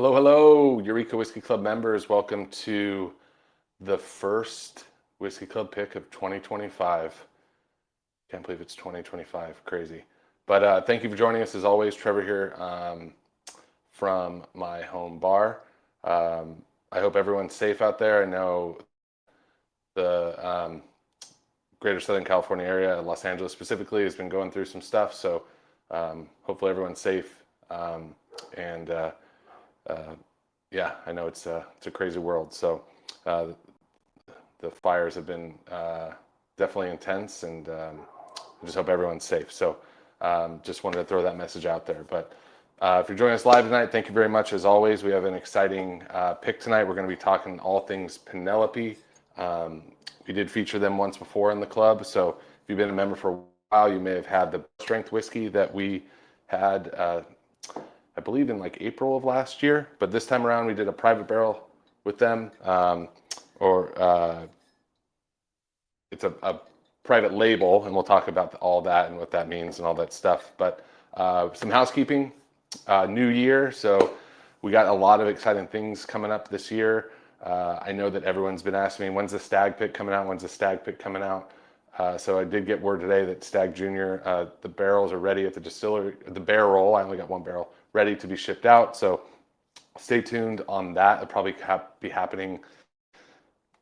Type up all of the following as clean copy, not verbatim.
Hello, hello, Eureka Whiskey Club members. Welcome to the first Whiskey Club pick of 2025. Can't believe it's 2025. Crazy. But thank you for joining us as always. Trevor here from my home bar. I hope everyone's safe out there. I know the greater Southern California area, Los Angeles specifically, has been going through some stuff. So hopefully everyone's safe. Yeah, I know it's a crazy world. So the fires have been definitely intense, and I just hope everyone's safe. So just wanted to throw that message out there. But if you're joining us live tonight, thank you very much. As always, we have an exciting pick tonight. We're going to be talking all things Penelope. We did feature them once before in the club. So if you've been a member for a while, you may have had the strength whiskey that we had I believe in like April of last year, but this time around we did a private barrel with them, it's a private label, and we'll talk about all that and what that means and all that stuff. But some housekeeping, new year, so we got a lot of exciting things coming up this year. I know that everyone's been asking me, when's the Stag pick coming out? When's the Stag pick coming out? So I did get word today that Stag Junior, the barrels are ready at the distillery. The barrel, I only got one barrel, ready to be shipped out. So stay tuned on that. It'll probably be happening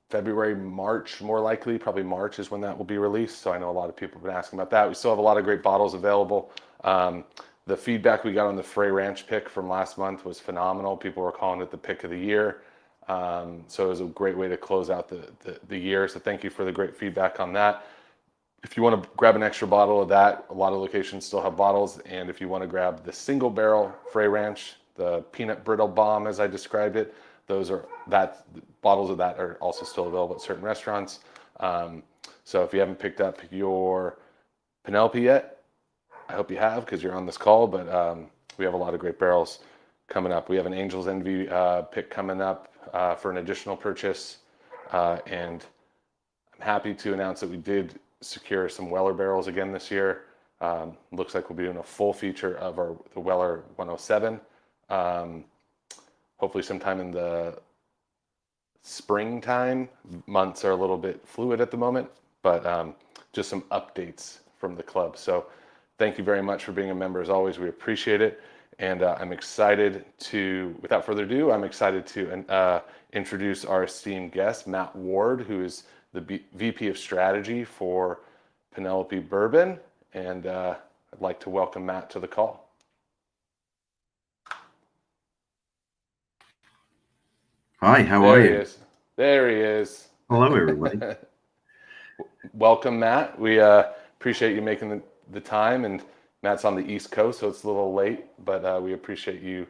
February, March, more likely. Probably March is when that will be released. So I know a lot of people have been asking about that. We still have a lot of great bottles available. The feedback we got on the Frey Ranch pick from last month was phenomenal. People were calling it the pick of the year. So it was a great way to close out the year. So thank you for the great feedback on that. If you want to grab an extra bottle of that, a lot of locations still have bottles. And if you want to grab the single barrel Frey Ranch, the peanut brittle bomb, as I described it, bottles of that are also still available at certain restaurants. So if you haven't picked up your Penelope yet, I hope you have, because you're on this call. But we have a lot of great barrels coming up. We have an Angel's Envy pick coming up for an additional purchase. And I'm happy to announce that we did secure some Weller barrels again this year. Looks like we'll be doing a full feature of the Weller 107. Hopefully sometime in the springtime. Months are a little bit fluid at the moment, but just some updates from the club. So thank you very much for being a member. As always, we appreciate it. And I'm excited without further ado, I'm excited to introduce our esteemed guest, Matt Ward, who is the VP of Strategy for Penelope Bourbon. And I'd like to welcome Matt to the call. Hi, how are you? There he is. Hello, everybody. Welcome, Matt. We appreciate you making the time. And Matt's on the East Coast, so it's a little late, but we appreciate you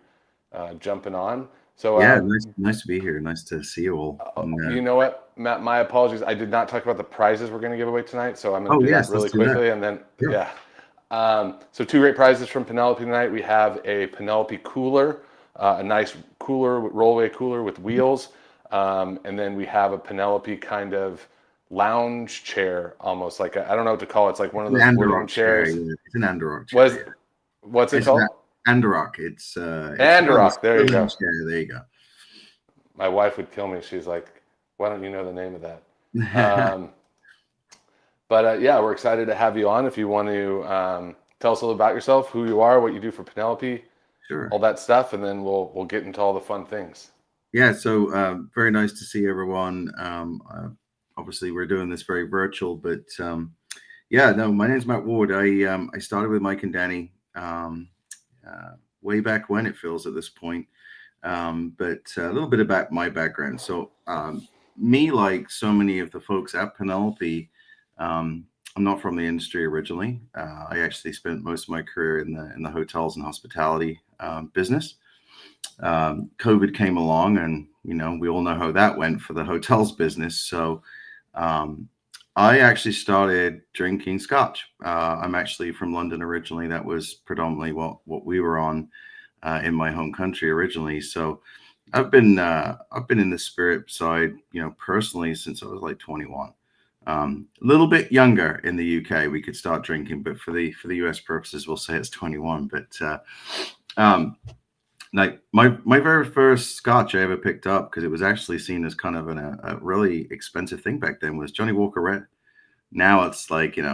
jumping on. So yeah, nice to be here. Nice to see you all. You know what, Matt? My apologies. I did not talk about the prizes we're going to give away tonight, so I'm going to do that really quickly, and then so two great prizes from Penelope tonight. We have a Penelope cooler, a nice cooler, rollaway cooler with wheels, and then we have a Penelope kind of lounge chair, almost like I don't know what to call it. It's like one of those wooden chairs. Yeah. It's an Andorok chair. What's it called? Andorok. It's Andorok. There you go. Chair. There you go. My wife would kill me. She's like, "Why don't you know the name of that?" But yeah, we're excited to have you on. If you want to tell us a little about yourself, who you are, what you do for Penelope, sure, all that stuff, and then we'll get into all the fun things. Yeah. So very nice to see everyone. Obviously, we're doing this very virtual, but yeah, no, my name's Matt Ward. I started with Mike and Danny way back when, it feels at this point. But a little bit about my background. So me, like so many of the folks at Penelope, I'm not from the industry originally. I actually spent most of my career in the hotels and hospitality business. COVID came along, and we all know how that went for the hotels business. So I actually started drinking Scotch. I'm actually from London originally. That was predominantly what we were on in my home country originally. So I've been in the spirit side, personally since I was like 21. A little bit younger in the UK, we could start drinking, but for the US purposes, we'll say it's 21. But Like my very first scotch I ever picked up, because it was actually seen as kind of a really expensive thing back then, was Johnny Walker Red. Now it's like, it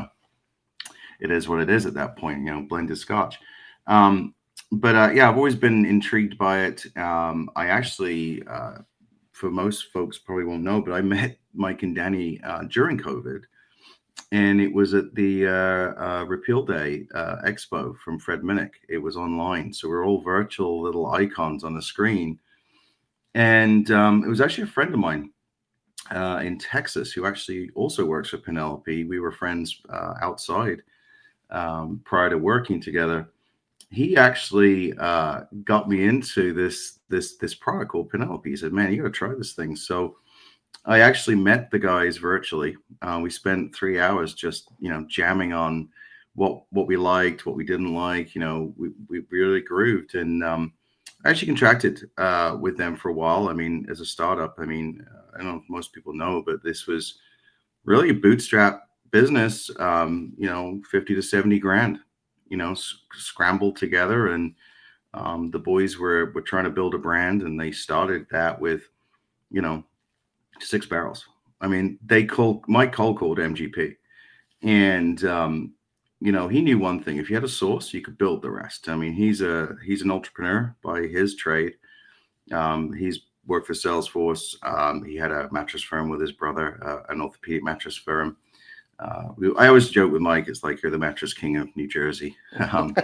is what it is at that point, blended scotch. Um, but yeah, I've always been intrigued by it. I actually, for most folks probably won't know, but I met Mike and Danny during COVID, and it was at the Repeal Day Expo from Fred Minnick. It was online, so we're all virtual little icons on the screen. And it was actually a friend of mine in Texas who actually also works for Penelope. We were friends outside prior to working together. He actually got me into this product called Penelope. He said, "Man, you got to try this thing." So I actually met the guys virtually. We spent 3 hours just jamming on what we liked, what we didn't like. We really grooved, and I actually contracted with them for a while. I mean, as a startup, I mean, I don't know if most people know, but this was really a bootstrap business. 50 to 70 grand. Scrambled together, and the boys were trying to build a brand, and they started that with, 6 barrels. I mean, Mike cold called MGP, and he knew one thing: if you had a source, you could build the rest. I mean, he's an entrepreneur by his trade. He's worked for Salesforce. He had a mattress firm with his brother, an orthopedic mattress firm. I always joke with Mike, it's like you're the mattress king of New Jersey. But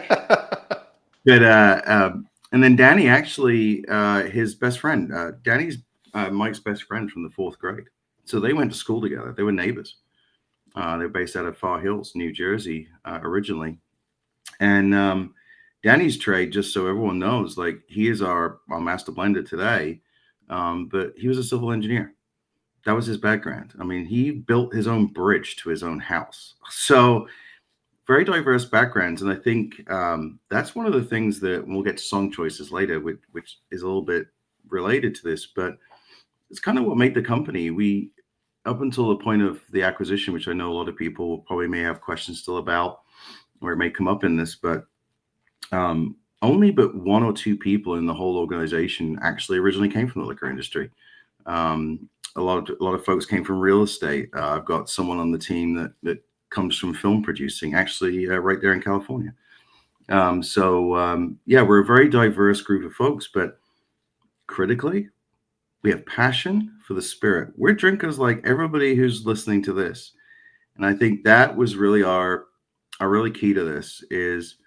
and then Danny, actually, his best friend, Danny's Mike's best friend from the 4th grade. So they went to school together. They were neighbors. They're based out of Far Hills, New Jersey, originally. And Danny's trade, just so everyone knows, like, he is our master blender today, but he was a civil engineer. That was his background. I mean, he built his own bridge to his own house. So very diverse backgrounds. And I think that's one of the things that we'll get to song choices later, which is a little bit related to this, but it's kind of what made the company. We, up until the point of the acquisition, which I know a lot of people probably may have questions still about, or it may come up in this, but only but 1 or 2 people in the whole organization actually originally came from the liquor industry. A lot of folks came from real estate. I've got someone on the team that comes from film producing, actually right there in California. Yeah, we're a very diverse group of folks, but critically, we have passion for the spirit. We're drinkers like everybody who's listening to this. And I think that was really our really key to this is,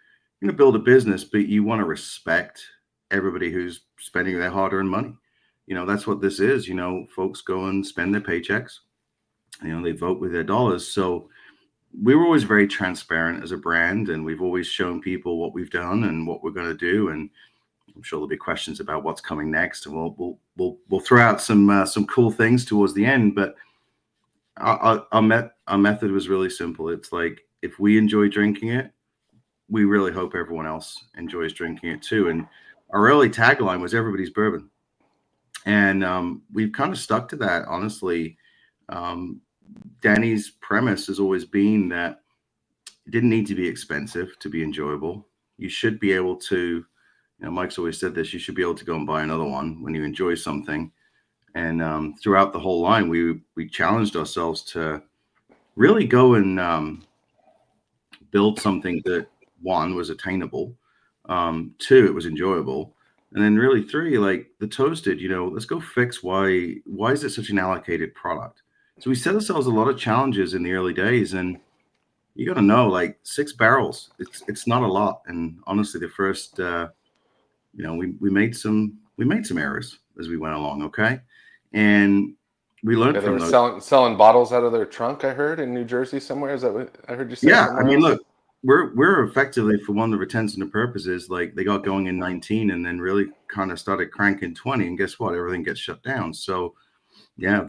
build a business, but you want to respect everybody who's spending their hard-earned money. That's what this is. Folks go and spend their paychecks. They vote with their dollars. So we were always very transparent as a brand, and we've always shown people what we've done and what we're going to do. And I'm sure there'll be questions about what's coming next, and we'll throw out some cool things towards the end. But our method was really simple. It's like, if we enjoy drinking it, we really hope everyone else enjoys drinking it too. And our early tagline was "Everybody's bourbon," and we've kind of stuck to that. Honestly, Danny's premise has always been that it didn't need to be expensive to be enjoyable. You should be able to, Mike's always said this, you should be able to go and buy another one when you enjoy something. And throughout the whole line, we challenged ourselves to really go and build something that, 1, was attainable, 2, it was enjoyable, and then really 3, like the toasted, let's go fix why is it such an allocated product. So we set ourselves a lot of challenges in the early days, and you got to know, like, 6 barrels, it's not a lot. And honestly, the first, we made some errors as we went along. Okay. And we learned They from were those. selling bottles out of their trunk, I heard, in New Jersey somewhere. Is that what I heard you say? Yeah. I mean, else? look, we're effectively, for one of the intents and the purposes, like, they got going in 19 and then really kind of started cranking 20, and guess what? Everything gets shut down. So yeah,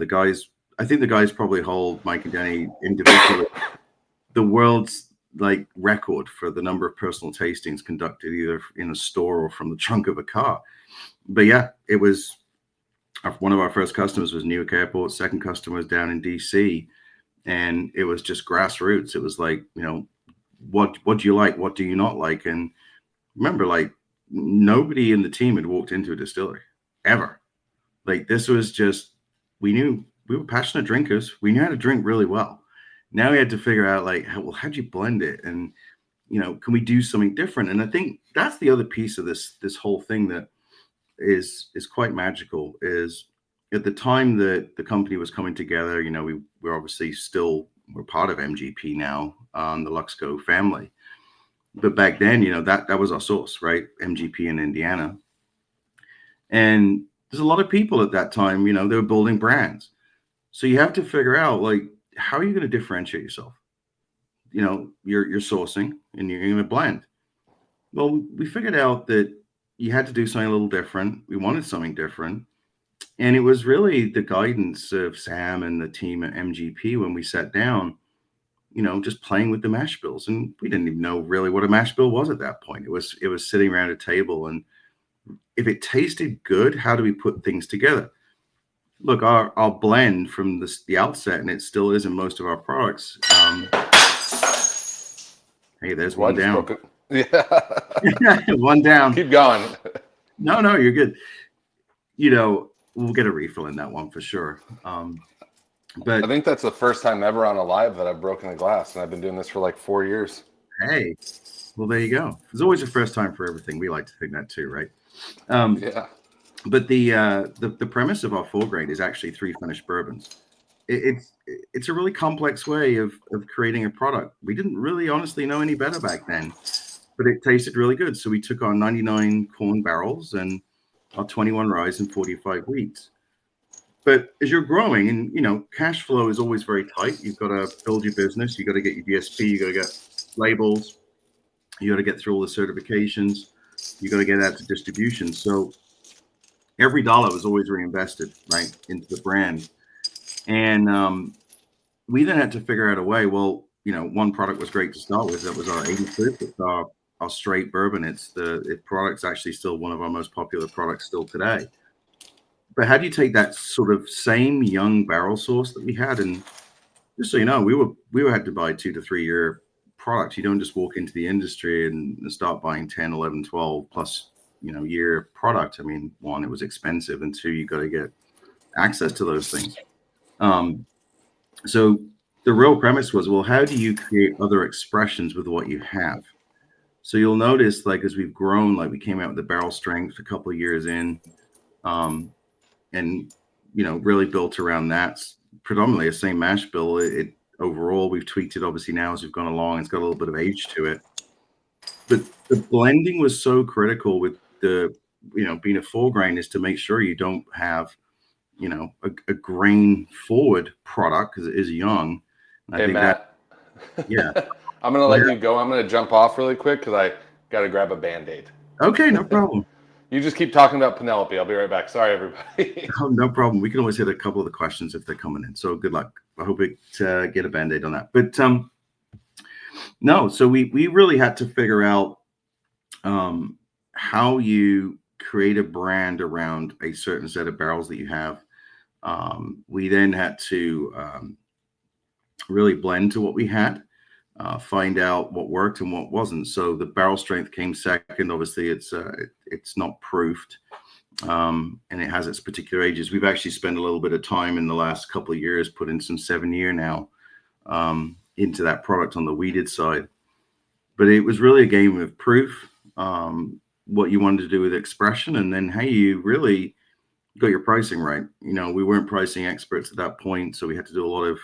I think the guys probably hold, Mike and Danny individually, the world's like record for the number of personal tastings conducted either in a store or from the trunk of a car. But yeah, it was one of our first customers was Newark Airport. Second customer was down in DC, and it was just grassroots. It was like, what do you like? What do you not like? And remember, like, nobody in the team had walked into a distillery ever. Like this was just, we knew we were passionate drinkers. We knew how to drink really well. Now we had to figure out like, how do you blend it? And, can we do something different? And I think that's the other piece of this whole thing that is quite magical is at the time that the company was coming together, we're obviously we're part of MGP now, the Luxco family. But back then, that was our source, right? MGP in Indiana. And there's a lot of people at that time, they were building brands. So you have to figure out like, how are you going to differentiate yourself? You're sourcing and you're going to blend. Well, we figured out that you had to do something a little different. We wanted something different. And it was really the guidance of Sam and the team at MGP when we sat down, just playing with the mash bills. And we didn't even know really what a mash bill was at that point. It was sitting around a table. And if it tasted good, how do we put things together? Look, our blend from the outset, and it still is in most of our products. Hey, there's one down. Yeah. One down. Keep going. No, you're good. We'll get a refill in that one for sure. But I think that's the first time ever on a live that I've broken a glass, and I've been doing this for like 4 years. Hey, well, there you go. There's always a first time for everything. We like to think that too, right? Yeah. But the premise of our 4-grade is actually 3 finished bourbons. It's a really complex way of creating a product. We didn't really honestly know any better back then, but it tasted really good. So we took our 99 corn barrels and our 21 rye and 45 wheats. But as you're growing and, cash flow is always very tight. You've got to build your business. You got to get your DSP. You got to get labels. You got to get through all the certifications. You got to get out to distribution. So every dollar was always reinvested right into the brand. And we then had to figure out a way. Well, one product was great to start with. That was our 80 proof. It's our straight bourbon. The product's actually still one of our most popular products still today. But how do you take that sort of same young barrel source that we had? And just so you know, we had to buy 2 to 3 year products. You don't just walk into the industry and start buying 10, 11, 12 plus, year product. I mean, 1, it was expensive, and 2, you got to get access to those things. So the real premise was, well, how do you create other expressions with what you have? So you'll notice, like, as we've grown, like we came out with the barrel strength a couple of years in, and really built around that. Predominantly a same mash bill. It overall, we've tweaked it obviously now as we've gone along. It's got a little bit of age to it, but the blending was so critical with the being a 4-grain is to make sure you don't have a grain forward product because it is young. And Hey, Matt. Yeah. I'm gonna let you go. I'm gonna jump off really quick because I gotta grab a Band-Aid. Okay, no problem. You just keep talking about Penelope. I'll be right back. Sorry, everybody. Oh, no problem. We can always hit a couple of the questions if they're coming in. So good luck. I hope we get a Band-Aid on that. But no, so we really had to figure out how you create a brand around a certain set of barrels that you have. We then had to really blend to what we had, find out what worked and what wasn't. So the barrel strength came second. Obviously, it's not proofed, and it has its particular ages. We've actually spent a little bit of time in the last couple of years putting some 7-year now into that product on the weeded side. But it was really a game of proof, what you wanted to do with expression, and then how you really got your pricing right. We weren't pricing experts at that point, so we had to do a lot of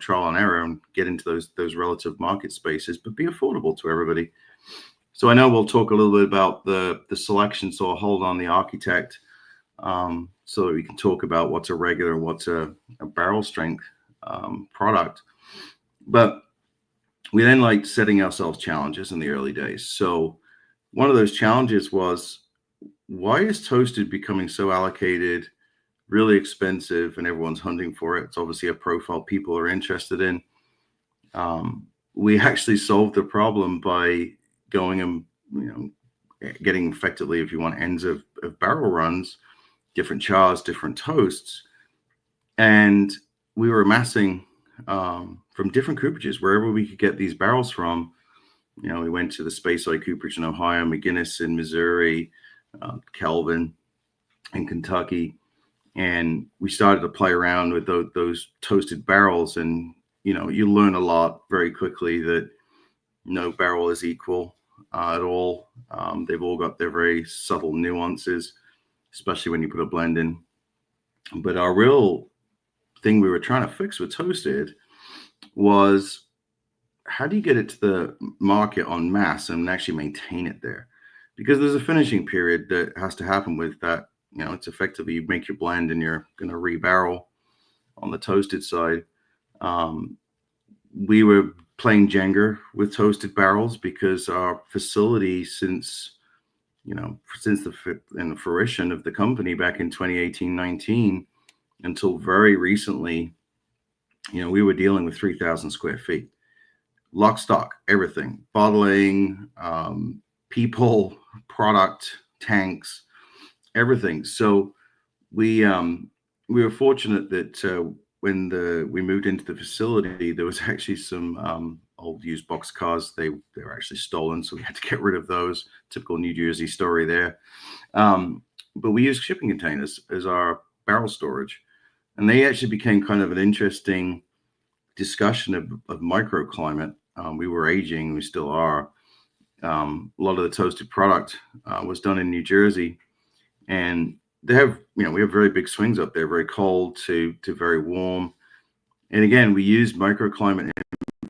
trial and error and get into those relative market spaces, but be affordable to everybody. So I know we'll talk a little bit about the selection. So I'll hold on the architect so that we can talk about what's a regular and what's a barrel strength product. But we then liked setting ourselves challenges in the early days. So one of those challenges was, why is toasted becoming so allocated, really expensive, and everyone's hunting for it? It's obviously a profile people are interested in. We actually solved the problem by going and getting effectively, if you want, ends of barrel runs, different chars, different toasts, and we were amassing from different cooperages wherever we could get these barrels from. You know, we went to the Speyside Cooperage in Ohio, McGuinness in Missouri, Kelvin in Kentucky, and we started to play around with those toasted barrels. And you know, you learn a lot very quickly that no barrel is equal at all. They've all got their very subtle nuances, especially when you put a blend in. But our real thing we were trying to fix with toasted was, how do you get it to the market en masse and actually maintain it there? Because there's a finishing period that has to happen with that. You know, it's effectively, you make your blend and you're going to rebarrel on the toasted side. We were playing Jenga with toasted barrels because our facility, since the fruition of the company back in 2018-19 until very recently, you know, we were dealing with 3,000 square feet, lock, stock, everything, bottling, people, product, tanks, everything. So we were fortunate that when we moved into the facility, there was actually some old used box cars. They were actually stolen, so we had to get rid of those. Typical New Jersey story there. But we used shipping containers as our barrel storage, and they actually became kind of an interesting discussion of microclimate. We were aging, we still are. A lot of the toasted product was done in New Jersey, and we have very big swings up there, very cold to very warm. And again, we used microclimate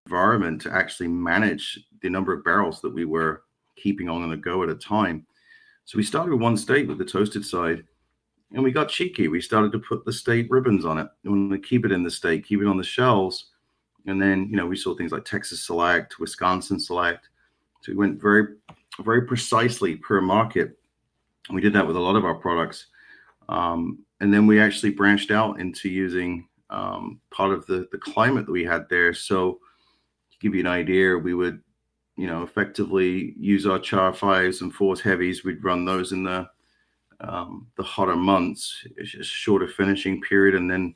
environment to actually manage the number of barrels that we were keeping on the go at a time. So we started with one state with the toasted side, and we got cheeky. We started to put the state ribbons on it. We wanted to keep it in the state, keep it on the shelves. And then, you know, we saw things like Texas Select, Wisconsin Select. So we went very, very precisely per market. We did that with a lot of our products. And then we actually branched out into using part of the climate that we had there. So to give you an idea, we would, you know, effectively use our char 5s and 4s heavies. We'd run those in the hotter months. It's just a shorter finishing period. And then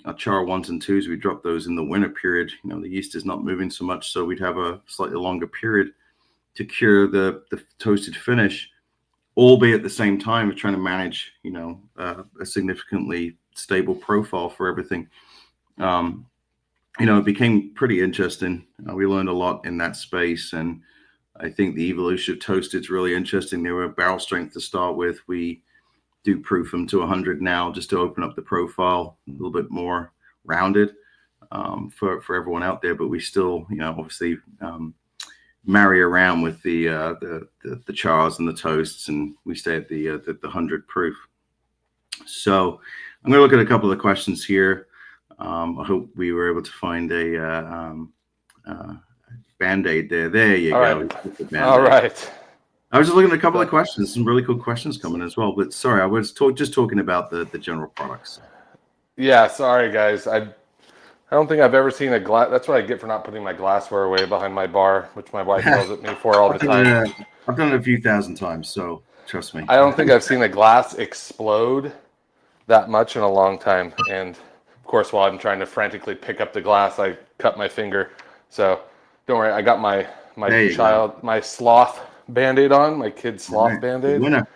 our char 1s and 2s, we drop those in the winter period. You know, the yeast is not moving so much, so we'd have a slightly longer period to cure the toasted finish, albeit at the same time of trying to manage, you know, a significantly stable profile for everything. You know, it became pretty interesting. We learned a lot in that space, and I think the evolution of toasted is really interesting. They were barrel strength to start with. We do proof them to 100 now, just to open up the profile a little bit more rounded for everyone out there. But we still, you know, obviously marry around with the chars and the toasts, and we stay at the 100 proof. So I'm going to look at a couple of the questions here. I hope we were able to find a Band-Aid there. There you go. All right. I was just looking at a couple of questions, some really cool questions coming as well. But sorry, I was just talking about the general products. Yeah, sorry guys. I don't think I've ever seen a glass. That's what I get for not putting my glassware away behind my bar, which my wife yells at me for all the time. I've done it a few thousand times, so trust me. I don't think I've seen a glass explode that much in a long time. And of course, while I'm trying to frantically pick up the glass, I cut my finger. So don't worry, I got my sloth Band-Aid on, my kid's sloth Band-Aid. Winner.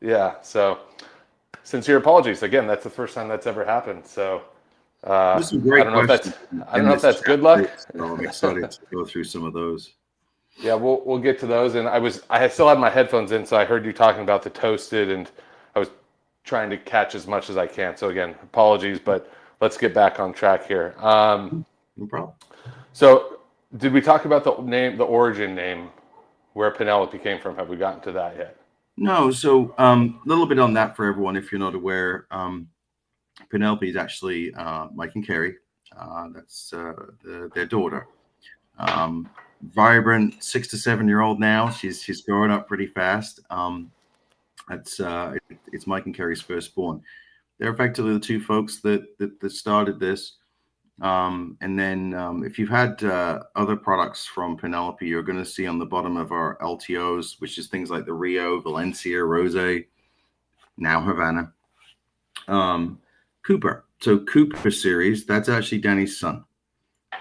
Yeah, so sincere apologies. Again, that's the first time that's ever happened. So I don't know if that's good luck. So I'm excited to go through some of those. Yeah, we'll get to those. And I still had my headphones in, so I heard you talking about the toasted, and I was trying to catch as much as I can. So again, apologies, but let's get back on track here. No problem. So did we talk about the origin name, where Penelope came from? Have we gotten to that yet? No. So a little bit on that for everyone, if you're not aware. Penelope is actually Mike and Carrie. That's their daughter. Vibrant 6 to 7 year old now. She's growing up pretty fast. It's Mike and Carrie's firstborn. They're effectively the two folks that started this. And then if you've had other products from Penelope, you're going to see on the bottom of our LTOs, which is things like the Rio, Valencia, Rose, now Havana, Cooper. So Cooper series, that's actually Danny's son.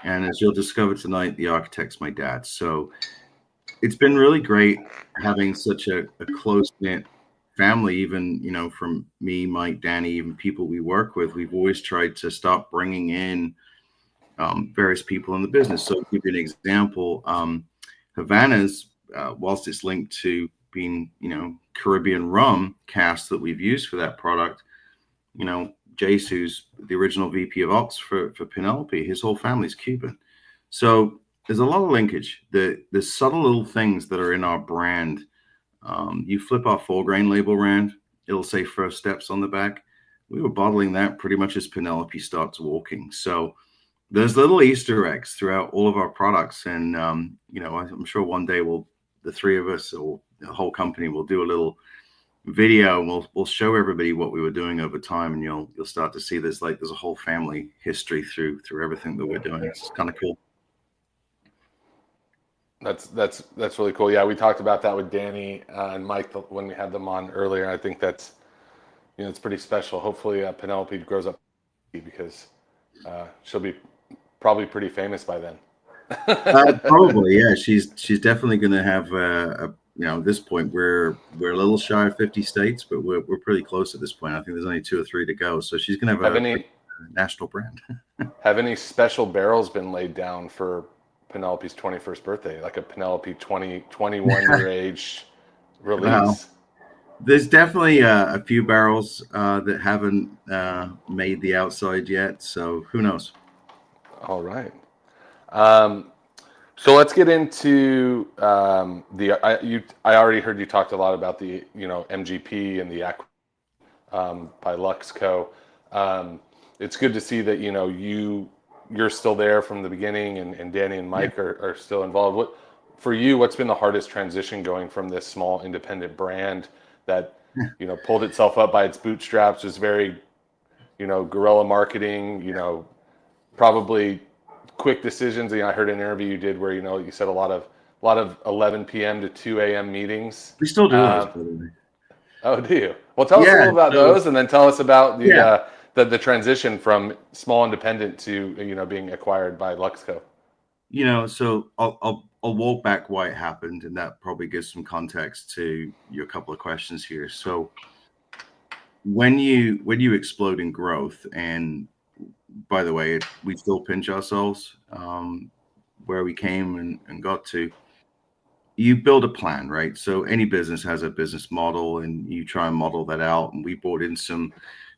And as you'll discover tonight, the architect's my dad. So it's been really great having such a close knit family. Even from me, Mike, Danny, even people we work with, we've always tried to start bringing in various people in the business. So, to give you an example, Havana's, whilst it's linked to being, Caribbean rum cask that we've used for that product, Jace, who's the original VP of Ops for Penelope, his whole family's Cuban. So there's a lot of linkage. The subtle little things that are in our brand. You flip our 4-grain label around, it'll say First Steps on the back. We were bottling that pretty much as Penelope starts walking. So there's little Easter eggs throughout all of our products. And, I'm sure one day the three of us or the whole company will do a little video, and we'll show everybody what we were doing over time, and you'll start to see there's a whole family history through everything that we're doing. It's kind of cool. That's really cool. Yeah, we talked about that with Danny and Mike when we had them on earlier. I think that's it's pretty special. Hopefully Penelope grows up because she'll be probably pretty famous by then. Probably, yeah. She's definitely going to have at this point we're a little shy of 50 states, but we're pretty close at this point. I think there's only 2 or 3 to go. So she's going to have a national brand. Have any special barrels been laid down for Penelope's 21st birthday, like a Penelope 21 year age release? Wow. There's definitely a few barrels that haven't made the outside yet, so who knows? All right. So let's get into I already heard you talked a lot about the MGP and the by Luxco. It's good to see that you're still there from the beginning, and Danny and Mike are still involved. For you, what's been the hardest transition going from this small independent brand that pulled itself up by its bootstraps, was very guerrilla marketing, probably quick decisions. I heard an interview you did where you said a lot of 11 p.m. to 2 a.m. meetings. We still do those, by the way. Oh, do you? Well, tell us a little about those, and then tell us about the transition from small independent to being acquired by Luxco. So I'll walk back why it happened, and that probably gives some context to your couple of questions here. So when you explode in growth, and by the way, we still pinch ourselves where we came and got to. You build a plan, right? So any business has a business model, and you try and model that out. And we brought in some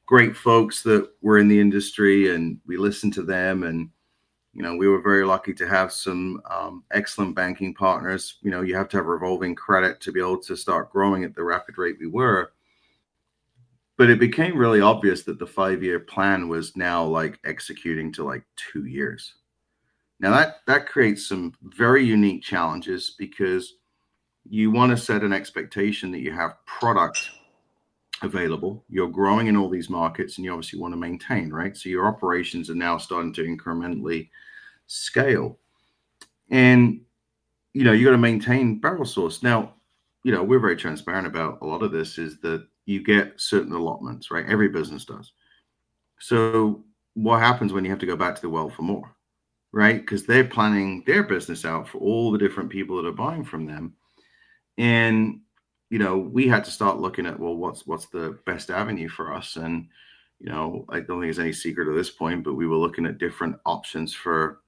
great folks that were in the industry, and we listened to them. And we were very lucky to have some excellent banking partners. You have to have revolving credit to be able to start growing at the rapid rate we were. But it became really obvious that the 5-year plan was now executing to 2 years. Now that creates some very unique challenges, because you want to set an expectation that you have product available, you're growing in all these markets, and you obviously want to maintain, right? So your operations are now starting to incrementally scale, and you got to maintain barrel source. Now, we're very transparent about a lot of this, is that you get certain allotments, right? Every business does. So what happens when you have to go back to the well for more, right? Because they're planning their business out for all the different people that are buying from them. And we had to start looking at, well, what's the best avenue for us? And I don't think there's any secret at this point, but we were looking at different options for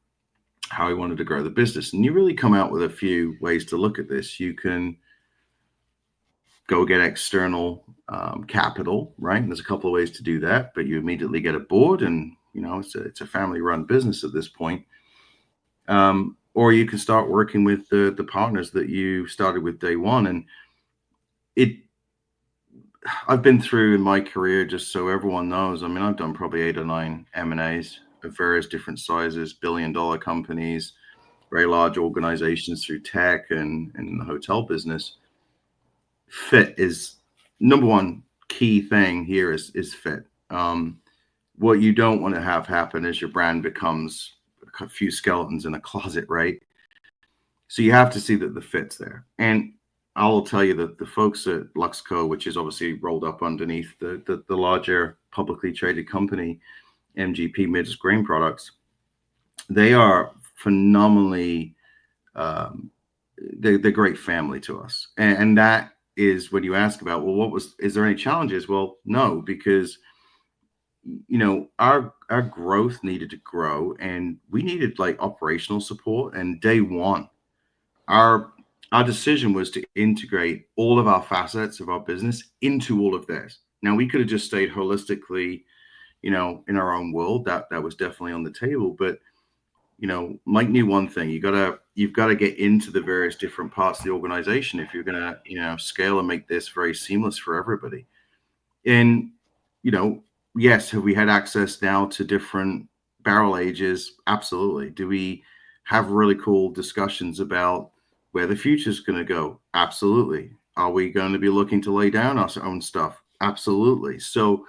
how we wanted to grow the business. And you really come out with a few ways to look at this. You can go get external capital, right? And there's a couple of ways to do that, but you immediately get a board, and it's a family-run business at this point. Or you can start working with the partners that you started with day one. And I've been through in my career, just so everyone knows, I've done probably 8 or 9 M&As of various different sizes, billion-dollar companies, very large organizations through tech and in the hotel business. Fit is number one key thing here is fit. What you don't want to have happen is your brand becomes a few skeletons in a closet, right? So you have to see that the fit's there. And I will tell you that the folks at Luxco, which is obviously rolled up underneath the larger publicly traded company, MGP Mid's Grain Products, they are phenomenally they're great family to us. And that is when you ask about, well, is there any challenges? Well, no, because our growth needed to grow, and we needed like operational support. And day one, our our decision was to integrate all of our facets of our business into all of theirs. Now we could have just stayed holistically, in our own world. That was definitely on the table. But Mike knew one thing: you've got to get into the various different parts of the organization if you're gonna, scale and make this very seamless for everybody. And you know, yes, have we had access now to different barrel ages? Absolutely. Do we have really cool discussions about where the future is going to go? Absolutely. Are we going to be looking to lay down our own stuff? Absolutely. So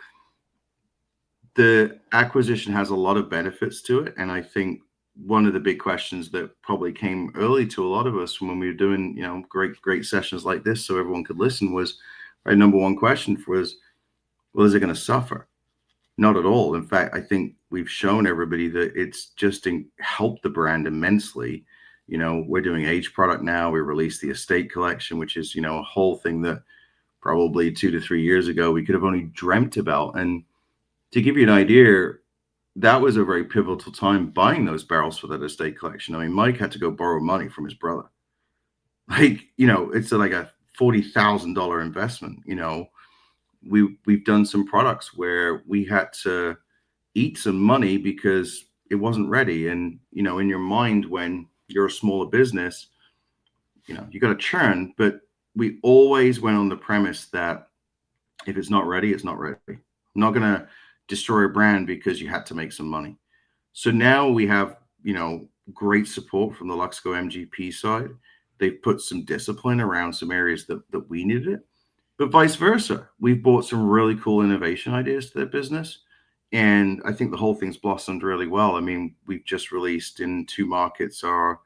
the acquisition has a lot of benefits to it, and I think one of the big questions that probably came early to a lot of us when we were doing, great sessions like this, so everyone could listen, was our number one question was, well, is it going to suffer? Not at all. In fact, I think we've shown everybody that it's just helped the brand immensely. We're doing age product now. We released the estate collection, which is, a whole thing that probably 2 to 3 years ago we could have only dreamt about. And to give you an idea, that was a very pivotal time buying those barrels for that estate collection. I mean, Mike had to go borrow money from his brother. Like, it's like a $40,000 investment. We've done some products where we had to eat some money because it wasn't ready. And in your mind, when you're a smaller business, you got to churn. But we always went on the premise that if it's not ready, it's not ready. I'm not gonna destroy a brand because you had to make some money. So now we have great support from the Luxco MGP side. They've put some discipline around some areas that we needed it. But vice versa, we've brought some really cool innovation ideas to their business. And I think the whole thing's blossomed really well. I mean, we've just released in 2 markets our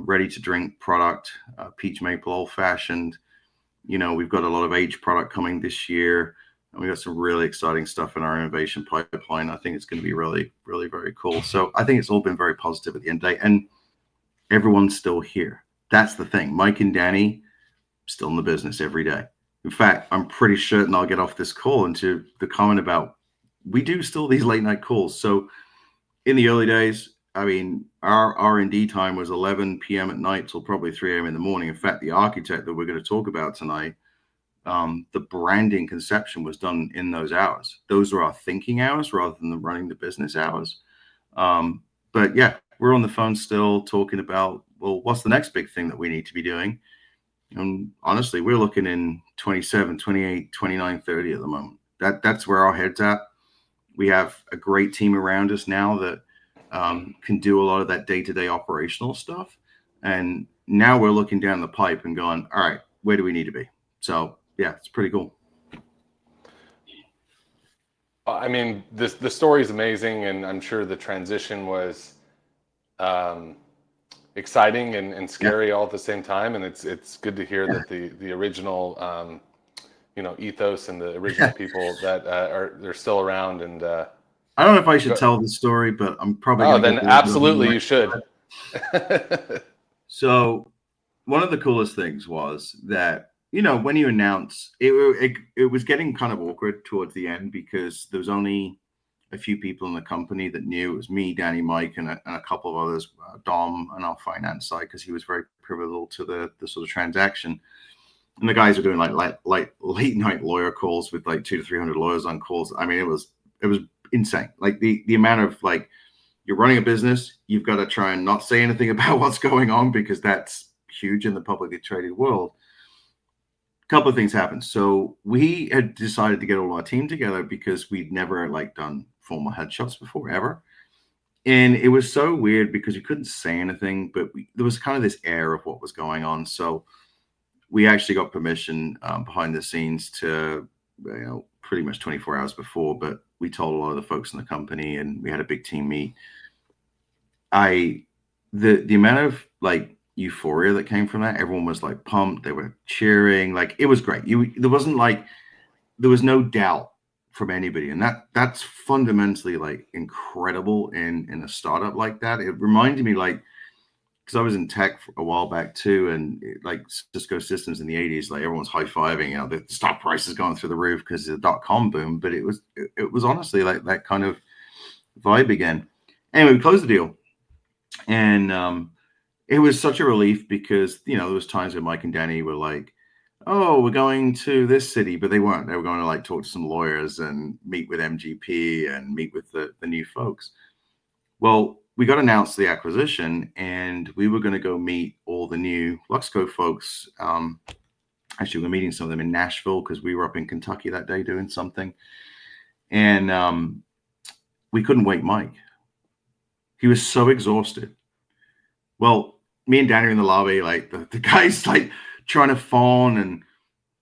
ready to drink product, peach maple old fashioned. We've got a lot of aged product coming this year. And we got some really exciting stuff in our innovation pipeline. I think it's going to be really, really very cool. So I think it's all been very positive at the end of the day. And everyone's still here. That's the thing. Mike and Danny still in the business every day. In fact, I'm pretty certain I'll get off this call into the comment about we do still these late night calls. So in the early days, I mean, our R&D time was 11 p.m. at night till probably 3 a.m. in the morning. In fact, the architect that we're going to talk about tonight, the branding conception was done in those hours. Those are our thinking hours rather than the running the business hours. But yeah, we're on the phone still talking about, well, what's the next big thing that we need to be doing? And honestly, we're looking in 27, 28, 29, 30 at the moment. That's where our head's at. We have a great team around us now that can do a lot of that day-to-day operational stuff. And now we're looking down the pipe and going, all right, where do we need to be? So yeah, it's pretty cool. I mean, the story is amazing, and I'm sure the transition was exciting and scary all at the same time. And it's good to hear that the original ethos and the original people that they're still around. And I don't know if I should tell this story, but I'm probably oh, then absolutely you should. So one of the coolest things was that when you announce it was getting kind of awkward towards the end because there was only a few people in the company that knew. It was me, Danny, Mike, and a couple of others, Dom on our finance side, because he was very pivotal to the sort of transaction. And the guys were doing like late night lawyer calls with like 200 to 300 lawyers on calls. I mean, it was insane. Like the amount of like, you're running a business, you've got to try and not say anything about what's going on because that's huge in the publicly traded world. A couple of things happened. So we had decided to get all our team together because we'd never done formal headshots before ever. And it was so weird because we couldn't say anything, but there was kind of this air of what was going on. So we actually got permission behind the scenes to, pretty much 24 hours before, but we told a lot of the folks in the company and we had a big team meet. The amount of euphoria that came from that, everyone was pumped. They were cheering. It was great. There was no doubt from anybody. And that's fundamentally incredible in a startup like that. It reminded me because I was in tech for a while back too, and like Cisco Systems in the 80s, like everyone's high fiving, you know, the stock price is going through the roof because of the dot-com boom. But it was honestly like that kind of vibe again. Anyway, we closed the deal, and it was such a relief because there was times when Mike and Danny were like, "Oh, we're going to this city," but they weren't. They were going to like talk to some lawyers and meet with MGP and meet with the new folks. Well, we got announced the acquisition, and we were going to go meet all the new Luxco folks. Actually, we're meeting some of them in Nashville because we were up in Kentucky that day doing something, and we couldn't wake Mike. He was so exhausted. Well, me and Danny are in the lobby, like the guy's like trying to phone and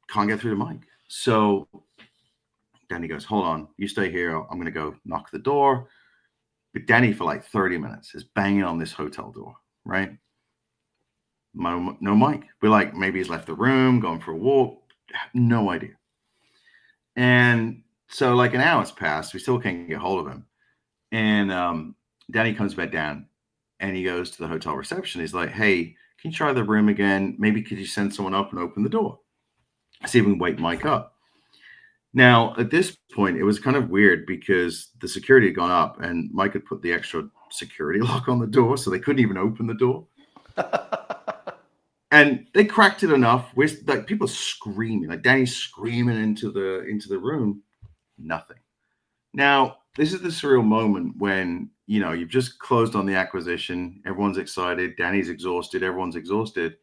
can't get through to Mike. So Danny goes, "Hold on, you stay here. I'm going to go knock the door." But Danny, for like 30 minutes, is banging on this hotel door, right? No Mike. We're like, maybe he's left the room, gone for a walk. No idea. And so like an hour's passed. We still can't get hold of him. And Danny comes back down, and he goes to the hotel reception. He's like, "Hey, can you try the room again? Maybe could you send someone up and open the door? See if we can wake Mike up." Now, at this point, it was kind of weird because the security had gone up and Mike had put the extra security lock on the door, so they couldn't even open the door. And they cracked it enough. We're like people screaming, like Danny's screaming into the room. Nothing. Now, this is the surreal moment when you've just closed on the acquisition. Everyone's excited. Danny's exhausted. Everyone's exhausted.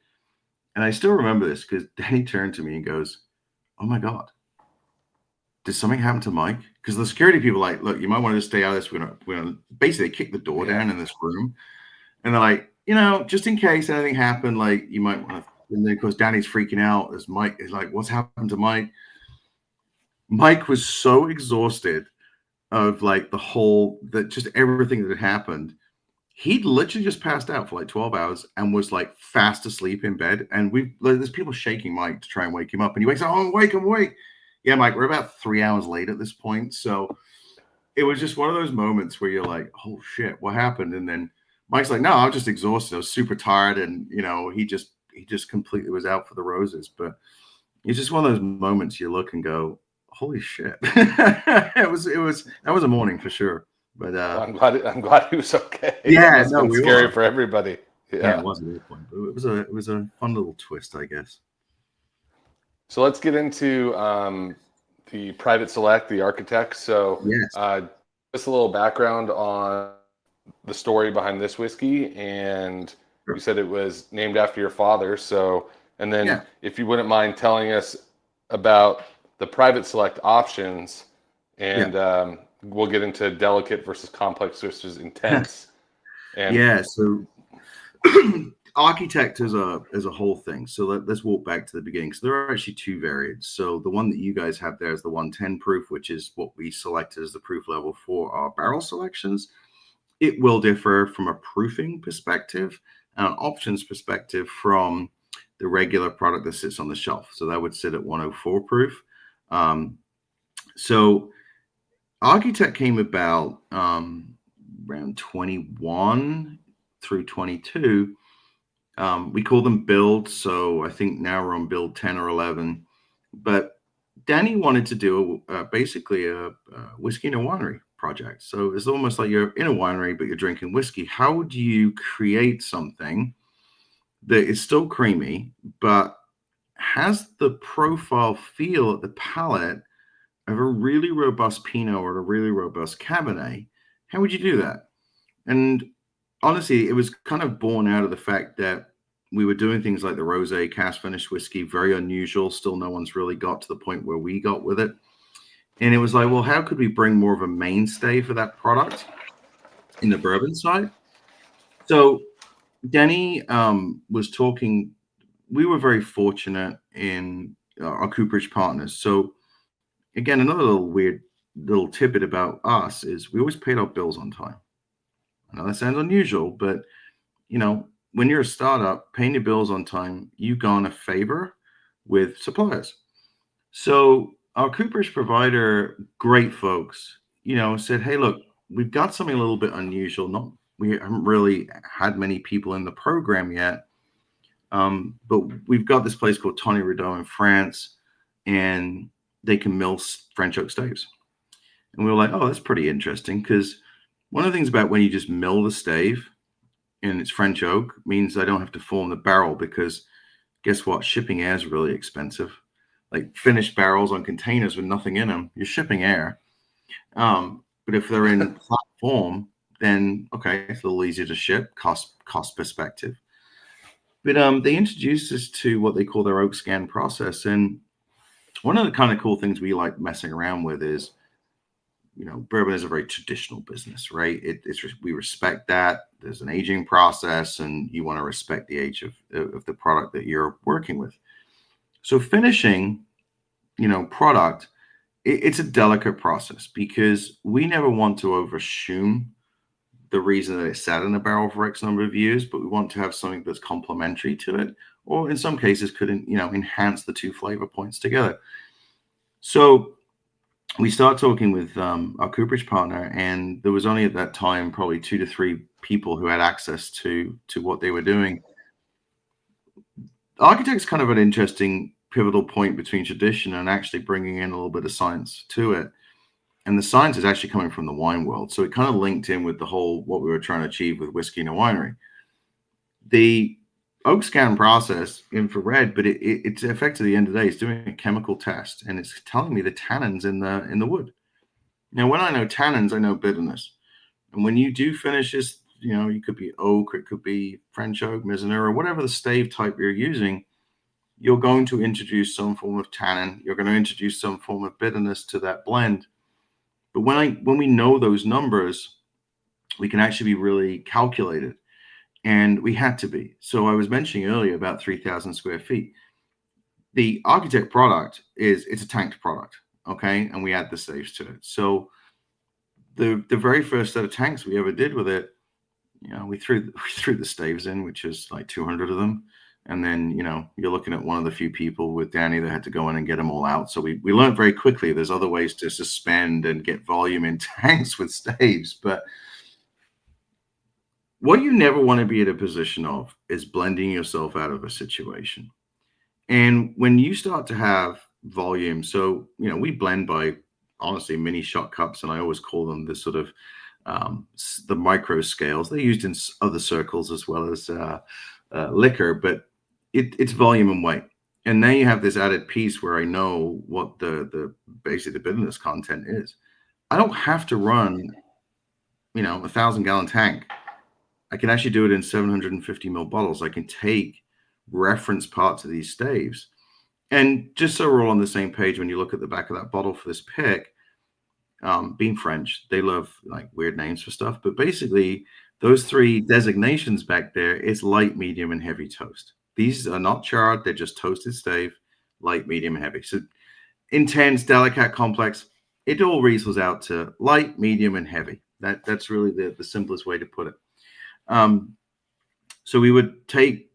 And I still remember this because Danny turned to me and goes, "Oh my God. Did something happen to Mike?" Because the security people are like, "Look, you might want to stay out of this. We're gonna basically kick the door down in this room." And they're like, just in case anything happened, like you might want to. And then of course Danny's freaking out as Mike is like, "What's happened to Mike?" Mike was so exhausted of like just everything that had happened. He'd literally just passed out for like 12 hours and was like fast asleep in bed. And there's people shaking Mike to try and wake him up. And he wakes up, "Oh, I'm awake. Yeah, Mike, we're about 3 hours late at this point." So it was just one of those moments where you're like, "Oh shit, what happened?" And then Mike's like, "No, I was just exhausted. I was super tired." And he just completely was out for the roses. But it's just one of those moments you look and go, "Holy shit." That was a morning for sure. But well, I'm glad he was okay. Yeah, that must have been scary for everybody. Yeah, it was at that point. But it was a fun little twist, I guess. So let's get into the private select, the architect. So yes. Just a little background on the story behind this whiskey. And Sure. you said it was named after your father. So, and then if you wouldn't mind telling us about the private select options, and we'll get into delicate versus complex versus intense. And So architect is a whole thing. So let's walk back to the beginning. So there are actually two variants. So the one that you guys have there is the 110 proof, which is what we selected as the proof level for our barrel selections. It will differ from a proofing perspective and an options perspective from the regular product that sits on the shelf. So that would sit at 104 proof. So architect came about around 21 through 22. We call them builds. So I think now we're on build 10 or 11. But Danny wanted to do basically a whiskey in a winery project. So it's almost like you're in a winery, but you're drinking whiskey. How would you create something that is still creamy, but has the profile feel at the palate of a really robust Pinot or a really robust Cabernet? How would you do that? And honestly, it was kind of born out of the fact that we were doing things like the rosé cast finished whiskey, very unusual. Still, no one's really got to the point where we got with it. And it was like, well, how could we bring more of a mainstay for that product in the bourbon side? So Denny was talking. We were very fortunate in our cooperage partners. So again, another little weird little tidbit about us is we always paid our bills on time. I know that sounds unusual, but when you're a startup, paying your bills on time, you garner favor with suppliers. So our cooperage provider, great folks, said, "Hey, look, we've got something a little bit unusual, not We haven't really had many people in the program yet. But we've got this place called Tony Rideau in France, and they can mill French oak staves. And we were like, oh, that's pretty interesting, because one of the things about when you just mill the stave and it's French oak means I don't have to form the barrel, because guess what? Shipping air is really expensive. Like finished barrels on containers with nothing in them, you're shipping air. But if they're in flat form, then okay, it's a little easier to ship, cost perspective. But they introduced us to what they call their oak scan process. And one of the kind of cool things we like messing around with is, bourbon is a very traditional business, right? We respect that. There's an aging process, and you want to respect the age of the product that you're working with. So finishing, product, it's a delicate process, because we never want to overshoom the reason that it sat in a barrel for X number of years, but we want to have something that's complementary to it, or in some cases could, enhance the two flavor points together. So we start talking with our cooperage partner, and there was only at that time probably 2 to 3 people who had access to what they were doing. Architect's kind of an interesting pivotal point between tradition and actually bringing in a little bit of science to it. And the science is actually coming from the wine world. So it kind of linked in with the whole, what we were trying to achieve with whiskey in a winery. The oak scan process, infrared, but it's effectively, at the end of the day, it's doing a chemical test, and it's telling me the tannins in the wood. Now, when I know tannins, I know bitterness. And when you do finishes, you could be oak, it could be French oak, Mizunara, whatever the stave type you're using, you're going to introduce some form of tannin. You're going to introduce some form of bitterness to that blend. But when we know those numbers, we can actually be really calculated. And we had to be. So I was mentioning earlier about 3,000 square feet. The Architect product it's a tanked product, okay? And we add the staves to it. So the very first set of tanks we ever did with it, we threw the staves in, which is like 200 of them. And then, you're looking at one of the few people with Danny that had to go in and get them all out. So we learned very quickly there's other ways to suspend and get volume in tanks with staves. But what you never want to be in a position of is blending yourself out of a situation. And when you start to have volume, so, we blend by honestly mini shot cups, and I always call them the sort of the micro scales. They're used in other circles as well as liquor, but it's volume and weight. And now you have this added piece where I know what the basically the bitterness content is. I don't have to run, 1,000-gallon tank. I can actually do it in 750 ml bottles. I can take reference parts of these staves. And just so we're all on the same page, when you look at the back of that bottle for this pick, being French, they love like weird names for stuff. But basically, those 3 designations back there is light, medium, and heavy toast. These are not charred. They're just toasted stave, light, medium, and heavy. So intense, delicate, complex. It all reasons out to light, medium, and heavy. That's really the simplest way to put it. So we would take,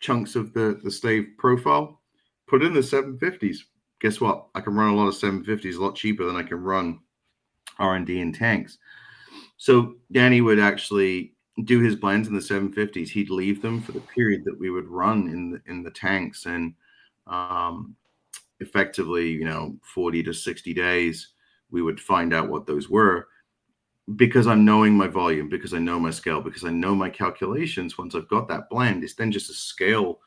chunks of the stave profile, put it in the 750s. Guess what? I can run a lot of 750s a lot cheaper than I can run R&D in tanks. So Danny would actually do his blends in the 750s. He'd leave them for the period that we would run in the tanks, and effectively, 40 to 60 days, we would find out what those were, because I'm knowing my volume, because I know my scale, because I know my calculations. Once I've got that blend, it's then just a scale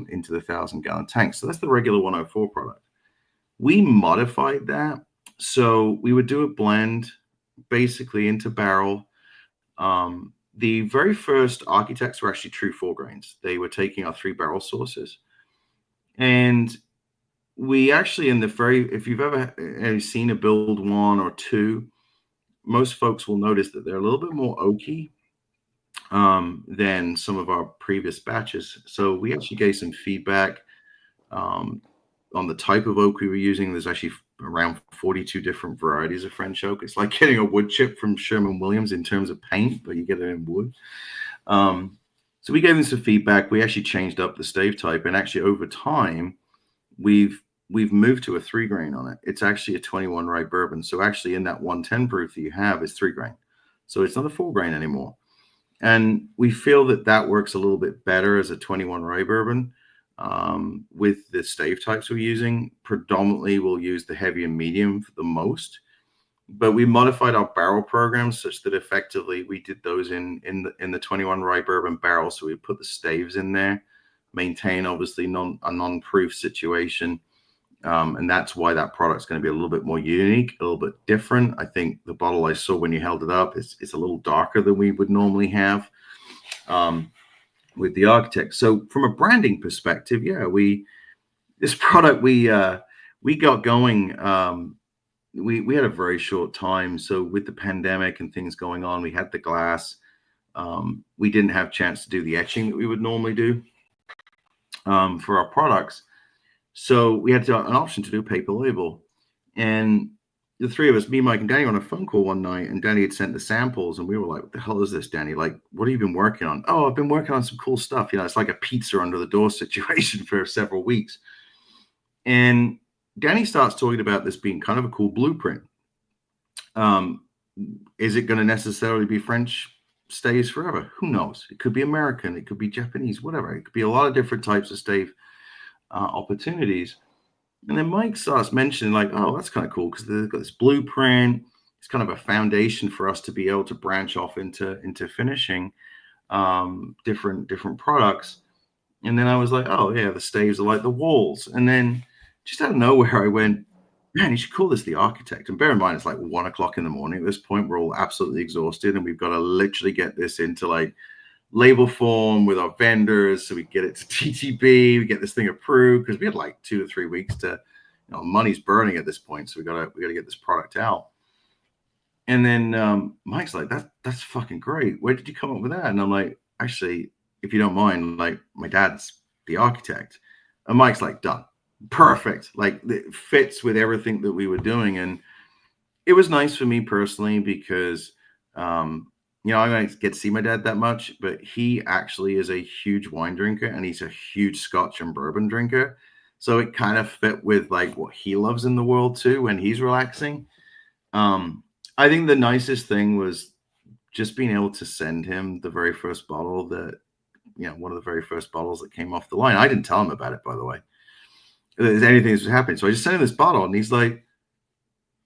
into the 1,000-gallon tank. So that's the regular 104 product. We modified that. So we would do a blend basically into barrel. The very first Architects were actually true 4 grains. They were taking our 3 barrel sources. And we actually, if you've ever seen a build 1 or 2, most folks will notice that they're a little bit more oaky than some of our previous batches. So we actually gave some feedback on the type of oak we were using. There's actually around 42 different varieties of French oak. It's like getting a wood chip from Sherwin-Williams in terms of paint, but you get it in wood. So we gave them some feedback. We actually changed up the stave type, and actually over time, we've moved to a 3 grain on it. It's actually a 21 rye bourbon. So actually in that 110 proof that you have is 3 grain. So it's not a full grain anymore. And we feel that that works a little bit better as a 21 rye bourbon. With the stave types we're using, predominantly we'll use the heavy and medium for the most, but we modified our barrel programs such that effectively we did those in the 21 rye bourbon barrel. So we put the staves in there, maintain obviously a non-proof situation. And that's why that product's going to be a little bit more unique, a little bit different. I think the bottle I saw when you held it up is a little darker than we would normally have with the Architect. So from a branding perspective, yeah, this product we got going. We had a very short time. So with the pandemic and things going on, we had the glass. We didn't have a chance to do the etching that we would normally do for our products. So we had an option to do paper label. And the three of us, me, Mike, and Danny, were on a phone call one night, and Danny had sent the samples, and we were like, what the hell is this, Danny? Like, what have you been working on? Oh, I've been working on some cool stuff. You know, it's like a pizza under the door situation for several weeks. And Danny starts talking about this being kind of a cool blueprint. Is it going to necessarily be French staves forever? Who knows? It could be American. It could be Japanese, whatever. It could be a lot of different types of stave opportunities. And then Mike starts mentioning like, oh, that's kind of cool because they've got this blueprint. It's kind of a foundation for us to be able to branch off into finishing different products. And then I was like, oh yeah, the staves are like the walls. And then just out of nowhere, I went, man, you should call this the Architect. And bear in mind, it's like 1 o'clock in the morning at this point. We're all absolutely exhausted, and we've got to literally get this into like label form with our vendors, so we get it to TTB, we get this thing approved, because we had like 2 to 3 weeks to, you know, money's burning at this point, so we gotta get this product out. And then Mike's like, that's fucking great. Where did you come up with that? And I'm like, actually, if you don't mind, like my dad's the architect. And Mike's like, done, perfect. Like it fits with everything that we were doing, and it was nice for me personally because you know, I don't get to see my dad that much, but he actually is a huge wine drinker, and he's a huge Scotch and bourbon drinker. So it kind of fit with like what he loves in the world too when he's relaxing. I think the nicest thing was just being able to send him the very first bottle that, you know, one of the very first bottles that came off the line. I didn't tell him about it, by the way. There's anything that's happening. So I just sent him this bottle, and he's like,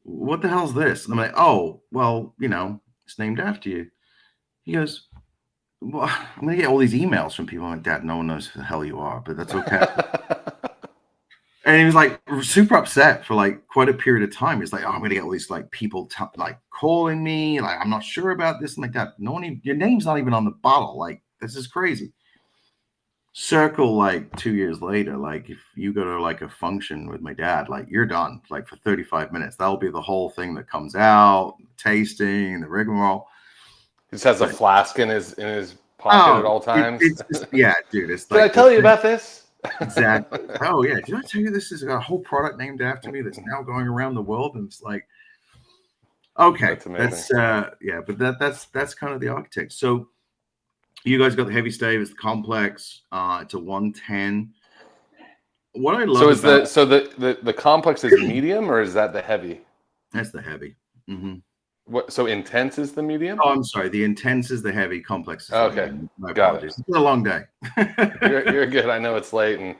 what the hell's this? And I'm like, oh, well, you know, it's named after you. He goes, well, I'm going to get all these emails from people. I'm like, Dad, no one knows who the hell you are, but that's okay. And he was like super upset for like quite a period of time. He's like, oh, I'm going to get all these like people like calling me. Like, I'm not sure about this. I'm like, Dad, no one even, your name's not even on the bottle. Like, this is crazy. Circle like 2 years later, like if you go to like a function with my dad, like you're done like for 35 minutes. That'll be the whole thing that comes out, tasting, the rigmarole. He just has a flask in his pocket at all times. It's just, yeah, dude. It's Did like, I tell you about this? Exactly. Oh yeah. Did I tell you this is a whole product named after me that's now going around the world? And it's like, okay, that's yeah, but that's kind of the architect. So you guys got the heavy stave, it's the complex, it's a 110. What I love the complex is medium, or is that the heavy? That's the heavy. Mm-hmm. What? So intense is the medium? Oh, I'm sorry. The intense is the heavy. Complex is okay. My got apologies. It's been a long day. you're good. I know it's late, and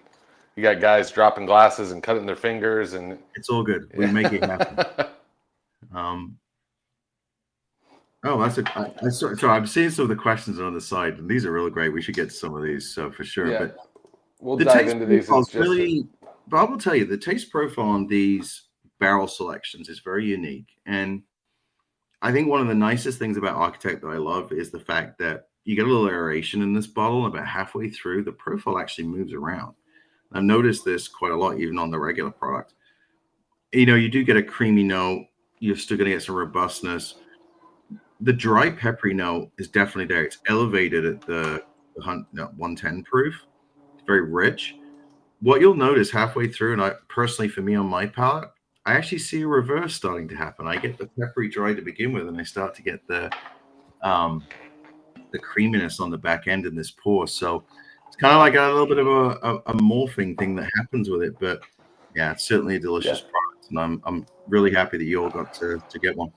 you got guys dropping glasses and cutting their fingers, and it's all good. We make it happen. Oh, that's so I'm seeing some of the questions on the side, and these are really great. We should get to some of these for sure. Yeah. But we'll dive into these. But I will tell you, the taste profile on these barrel selections is very unique. And I think one of the nicest things about Architect that I love is the fact that you get a little aeration in this bottle, and about halfway through, the profile actually moves around. I've noticed this quite a lot, even on the regular product. You know, you do get a creamy note. You're still going to get some robustness. The dry peppery note is definitely there. It's elevated at the 110 proof. It's very rich. What you'll notice halfway through, and I personally, for me on my palate, I actually see a reverse starting to happen. I get the peppery dry to begin with, and I start to get the creaminess on the back end in this pour. So it's kind of like a little bit of a morphing thing that happens with it. But yeah, it's certainly a delicious product, and I'm really happy that you all got to get one.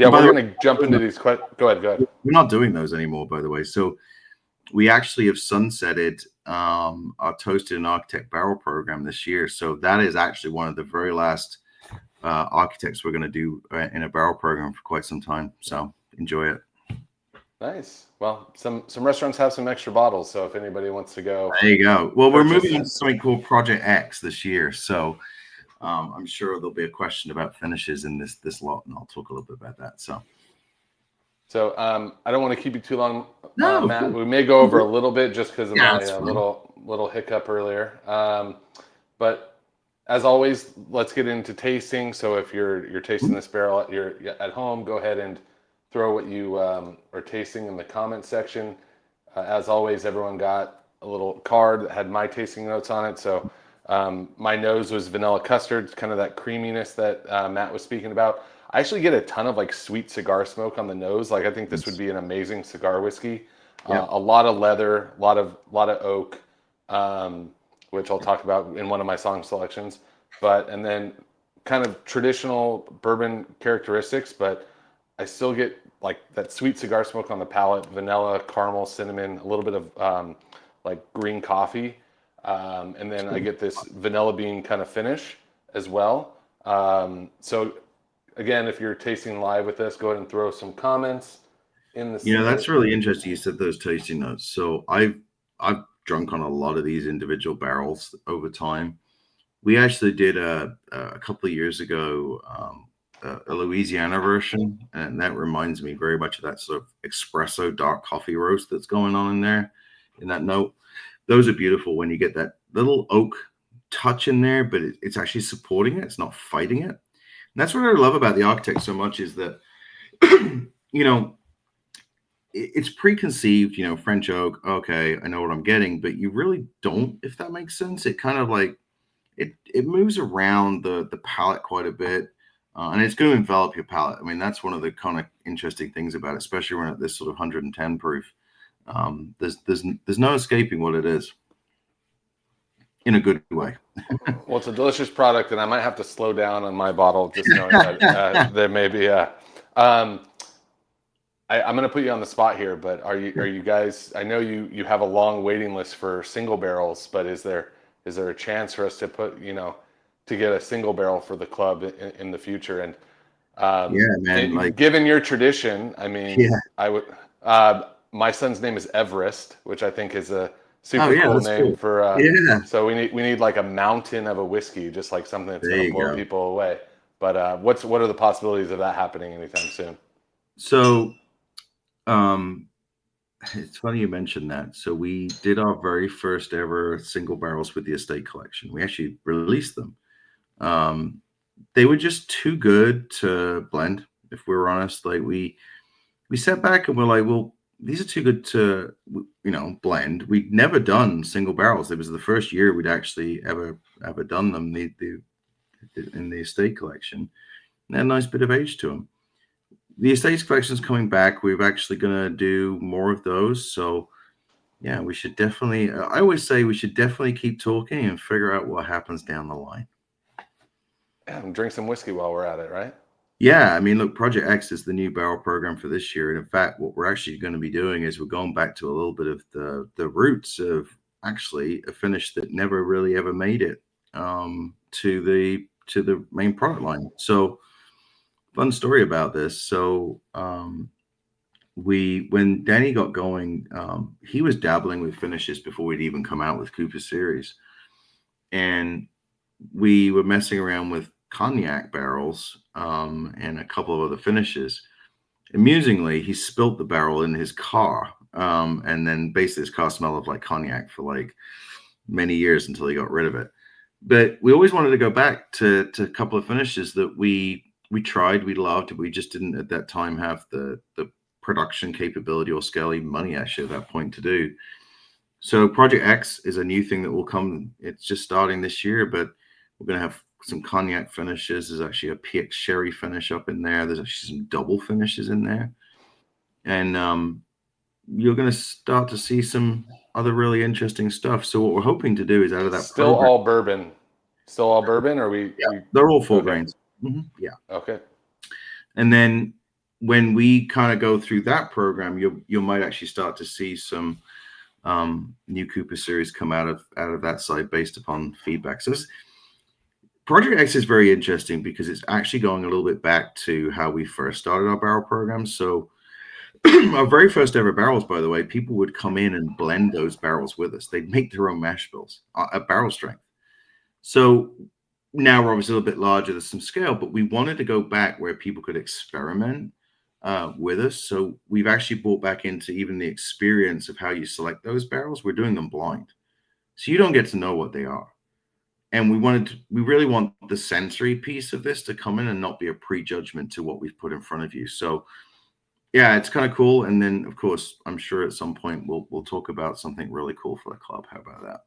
Yeah, By we're the going to jump into these. Go ahead. we're not doing those anymore, by the way. So we actually have sunsetted our Toasted and Architect barrel program this year. So that is actually one of the very last architects we're going to do in a barrel program for quite some time. So enjoy it. Nice. Well, some restaurants have some extra bottles, so if anybody wants to go, there you go. Well, we're moving purchase. into something called Project X this year. So I'm sure there'll be a question about finishes in this lot, and I'll talk a little bit about that. So I don't want to keep you too long, No, Matt. We may go over a little bit just because of Yeah, my that's fine. little hiccup earlier. But as always, let's get into tasting. So if you're tasting this barrel you're at home, go ahead and throw what you are tasting in the comment section. As always, everyone got a little card that had my tasting notes on it. So my nose was vanilla custard, kind of that creaminess that Matt was speaking about. I actually get a ton of like sweet cigar smoke on the nose. Like I think this would be an amazing cigar whiskey. Yep. A lot of leather, a lot of oak, which I'll talk about in one of my song selections. And then kind of traditional bourbon characteristics, but I still get like that sweet cigar smoke on the palate, vanilla, caramel, cinnamon, a little bit of like green coffee. And then I get this vanilla bean kind of finish as well. So again, if you're tasting live with this, go ahead and throw some comments in the. That's really interesting. You said those tasting notes. So I've drunk on a lot of these individual barrels over time. We actually did a couple of years ago a Louisiana version, and that reminds me very much of that sort of espresso dark coffee roast that's going on in there in that note. Those are beautiful when you get that little oak touch in there, but it's actually supporting it. It's not fighting it. And that's what I love about the Architect so much is that, it's preconceived, French oak. Okay, I know what I'm getting, but you really don't, if that makes sense. It kind of like, it moves around the palate quite a bit, and it's going to envelop your palate. I mean, that's one of the kind of interesting things about it, especially when at this sort of 110 proof. There's no escaping what it is in a good way. Well, it's a delicious product, and I might have to slow down on my bottle just knowing that there may be a. I'm going to put you on the spot here, but are you guys? I know you have a long waiting list for single barrels, but is there a chance for us to put to get a single barrel for the club in the future? And yeah, man. Given your tradition, I mean, yeah. I would. My son's name is Everest, which I think is a super cool name cool. for. Yeah. So we need like a mountain of a whiskey, just like something that's going to blow people away. But what are the possibilities of that happening anytime soon? So, it's funny you mentioned that. So we did our very first ever single barrels with the estate collection. We actually released them. They were just too good to blend, if we're honest. Like we sat back and we're like, well, these are too good to blend. We'd never done single barrels. It was the first year we'd actually ever done them in the estate collection. And they had a nice bit of age to them. The estates collection is coming back. We're actually going to do more of those. So yeah, we should definitely, I always say we should definitely keep talking and figure out what happens down the line. And drink some whiskey while we're at it, right? Yeah, I mean, look, Project X is the new barrel program for this year. And in fact, what we're actually going to be doing is we're going back to a little bit of the roots of actually a finish that never really ever made it to the main product line. So fun story about this. So when Danny got going, he was dabbling with finishes before we'd even come out with Cooper Series. And we were messing around with cognac barrels and a couple of other finishes. Amusingly, he spilt the barrel in his car, and then basically his car smelled like cognac for like many years until he got rid of it. But we always wanted to go back to a couple of finishes that we tried, we loved. We just didn't at that time have the production capability or scale, even money actually at that point to do. So Project X is a new thing that will come. It's just starting this year, but we're going to have some cognac finishes. There's actually a PX sherry finish up in there. There's actually some double finishes in there. And you're going to start to see some other really interesting stuff. So what we're hoping to do is out of that Still program, all bourbon. Still all bourbon, or they're all full grains. Mm-hmm. Yeah. Okay. And then when we kind of go through that program, you might actually start to see some new Cooper series come out of that side based upon feedback. So Project X is very interesting because it's actually going a little bit back to how we first started our barrel program. So our very first ever barrels, by the way, people would come in and blend those barrels with us. They'd make their own mash bills at barrel strength. So now we're obviously a little bit larger, there's some scale, but we wanted to go back where people could experiment with us. So we've actually brought back into even the experience of how you select those barrels. We're doing them blind. So you don't get to know what they are. And we really want the sensory piece of this to come in and not be a prejudgment to what we've put in front of you. So yeah, it's kind of cool. And then of course, I'm sure at some point we'll talk about something really cool for the club. How about that?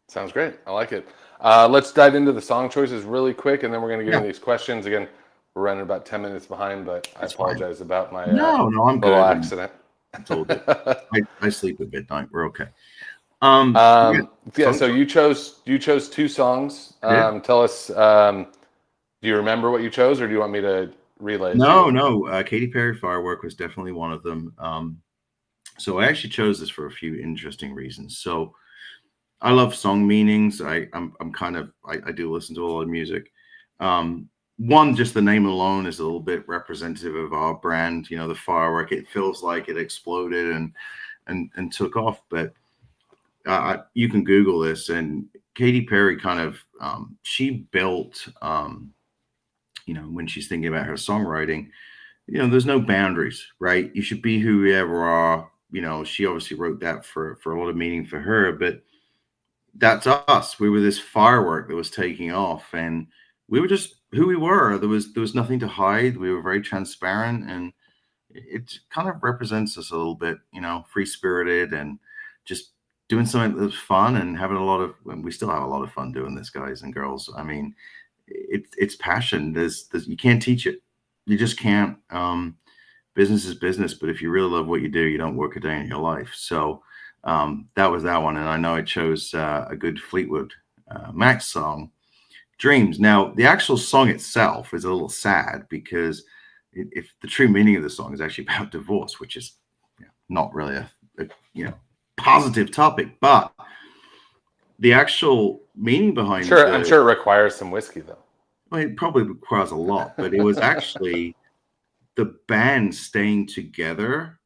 Sounds great. I like it. Let's dive into the song choices really quick, and then we're going to get into these questions. Again, we're running about 10 minutes behind, but I apologize about my no, I'm little good. accident. It's all good. I sleep at midnight. We're okay. So you chose 2 songs. Tell us, do you remember what you chose, or do you want me to relay it? No. Katy Perry Firework was definitely one of them. So I actually chose this for a few interesting reasons. So I love song meanings. I do listen to a lot of music. One, just the name alone is a little bit representative of our brand. You know, the firework, it feels like it exploded and took off. But you can Google this, and Katy Perry kind of she built when she's thinking about her songwriting, there's no boundaries, right? You should be who you ever are. She obviously wrote that for a lot of meaning for her, but that's us. We were this firework that was taking off, and we were just who we were. There was nothing to hide. We were very transparent, and it kind of represents us a little bit, free spirited and just doing something that was fun and having a lot of. We still have a lot of fun doing this, guys and girls. I mean, it's passion. There's you can't teach it. You just can't. Business is business, but if you really love what you do, you don't work a day in your life. So. That was that one, and I know I chose a good Fleetwood Mac song, "Dreams." Now, the actual song itself is a little sad because if the true meaning of the song is actually about divorce, which is not really a positive topic, but the actual meaning behind I'm sure it requires some whiskey, though. Well, it probably requires a lot, but it was actually the band staying together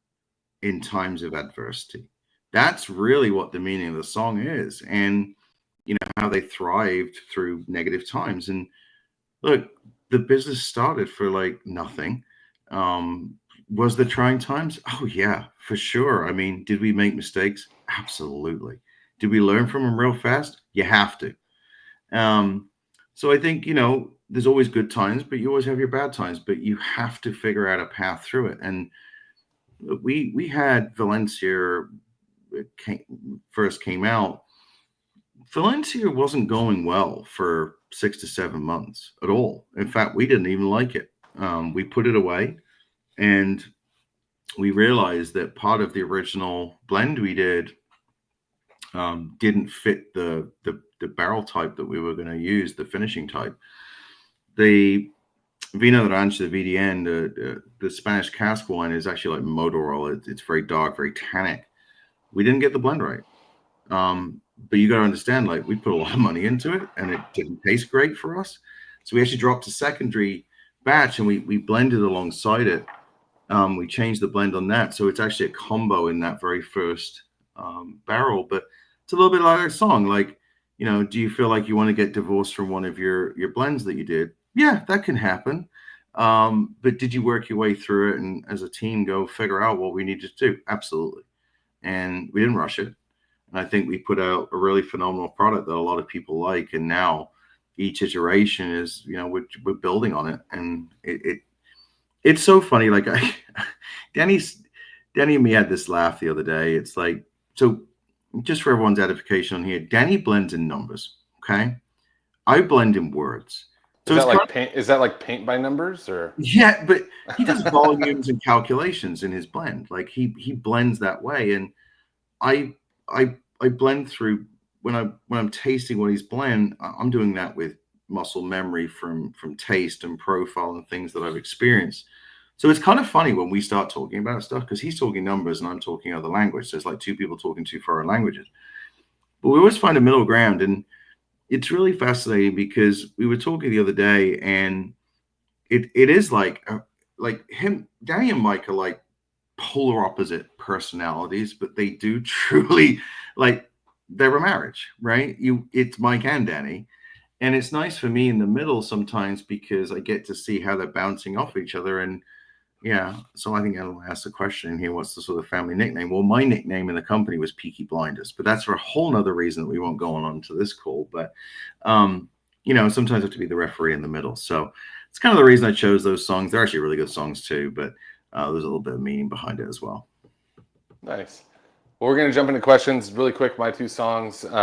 in times of adversity. That's really what the meaning of the song is, and how they thrived through negative times. And look, the business started for like nothing. Was there trying times? Oh yeah, for sure. I mean, did we make mistakes? Absolutely. Did we learn from them real fast? You have to. So I think there's always good times, but you always have your bad times. But you have to figure out a path through it. And we had Valencia. First came out, Valencia wasn't going well for 6 to 7 months at all. In fact, we didn't even like it. We put it away, and we realized that part of the original blend we did didn't fit the barrel type that we were going to use, the finishing type. The Vino de Rancho, the VDN, the Spanish cask wine is actually like motor oil. It's very dark, very tannic. We didn't get the blend right. But you got to understand, like, we put a lot of money into it and it didn't taste great for us. So we actually dropped a secondary batch and we blended alongside it. We changed the blend on that. So it's actually a combo in that very first barrel. But it's a little bit like a song. Like, do you feel like you want to get divorced from one of your blends that you did? Yeah, that can happen. But did you work your way through it and as a team go figure out what we needed to do? Absolutely. And we didn't rush it. And I think we put out a really phenomenal product that a lot of people like. And now each iteration is, we're building on it. And it's so funny. Like Danny and me had this laugh the other day. It's like, so just for everyone's edification on here, Danny blends in numbers. Okay. I blend in words. So is that like paint by numbers or? Yeah, but he does volumes and calculations in his blend. Like he blends that way. And I blend through when I'm tasting what he's blend, I'm doing that with muscle memory from taste and profile and things that I've experienced. So it's kind of funny when we start talking about stuff because he's talking numbers and I'm talking other language. So it's like two people talking two foreign languages. But we always find a middle ground. And it's really fascinating because we were talking the other day and it is like him, Danny and Mike are like polar opposite personalities, but they do truly like they're a marriage, right? It's Mike and Danny. And it's nice for me in the middle sometimes because I get to see how they're bouncing off each other. And yeah, so I think I'll ask the question here, what's the sort of family nickname? Well, my nickname in the company was Peaky Blinders, but that's for a whole nother reason that we won't go on to this call. But sometimes I have to be the referee in the middle. So it's kind of the reason I chose those songs. They're actually really good songs too, but there's a little bit of meaning behind it as well. Nice. Well, we're going to jump into questions really quick. My two songs. There's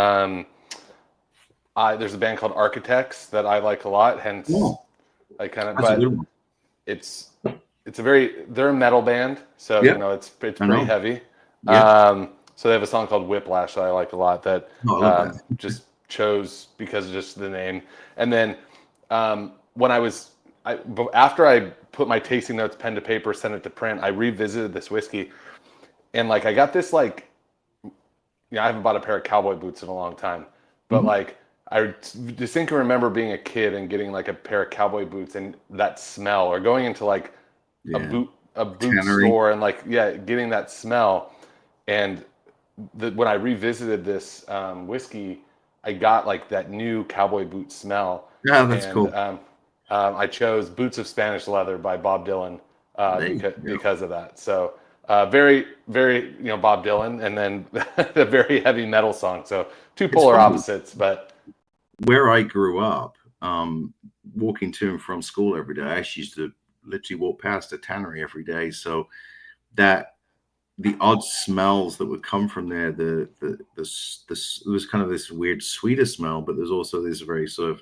a band called Architects that I like a lot. Hence, I kind of. But they're a metal band, so it's pretty heavy. Yeah. So they have a song called Whiplash that I like a lot. That just chose because of just the name. And then when after I put my tasting notes pen to paper, sent it to print, I revisited this whiskey, and like I got this I haven't bought a pair of cowboy boots in a long time, but I distinctly remember being a kid and getting like a pair of cowboy boots and that smell, or going into like a boot Tannery store and getting that smell. And when I revisited this whiskey, I got like that new cowboy boot smell. Yeah, that's cool. I chose Boots of Spanish Leather by Bob Dylan because of that. So very, very, Bob Dylan, and then a very heavy metal song. So two polar opposites, but where I grew up, walking to and from school every day, I actually used to literally walk past a tannery every day. So that the odd smells that would come from there, it was kind of this weird sweeter smell, but there's also this very sort of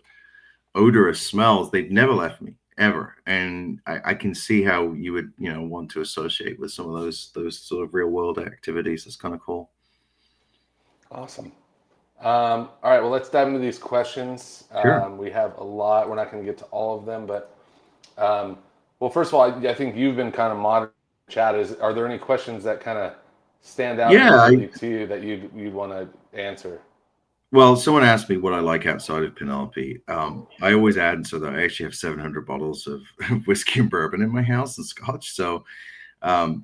odorous smells. They've never left me ever. And I can see how you would, want to associate with some of those sort of real world activities. That's kind of cool. Awesome. All right, well, let's dive into these questions. Sure. We have a lot. We're not going to get to all of them, but well, first of all, I think you've been kind of modern chat. Are there any questions that kind of stand out to you that you'd want to answer? Well, someone asked me what I like outside of Penelope. I always add so that I actually have 700 bottles of whiskey and bourbon in my house and scotch. So who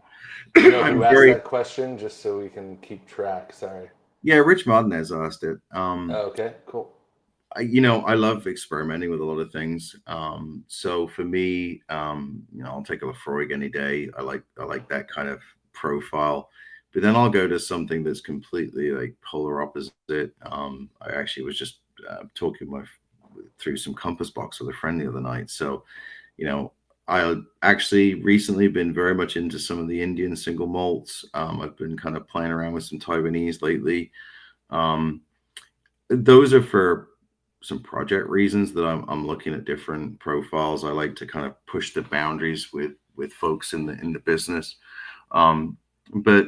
asked that question, just so we can keep track? Sorry. Yeah, Rich Martinez asked it. Okay, cool. I love experimenting with a lot of things. So for me, I'll take a Lafroig any day. I like that kind of profile. But then I'll go to something that's completely like polar opposite. I actually was just talking through some Compass Box with a friend the other night. So, I actually recently been very much into some of the Indian single malts. I've been kind of playing around with some Taiwanese lately. Those are for some project reasons that I'm looking at different profiles. I like to kind of push the boundaries with folks in the business. But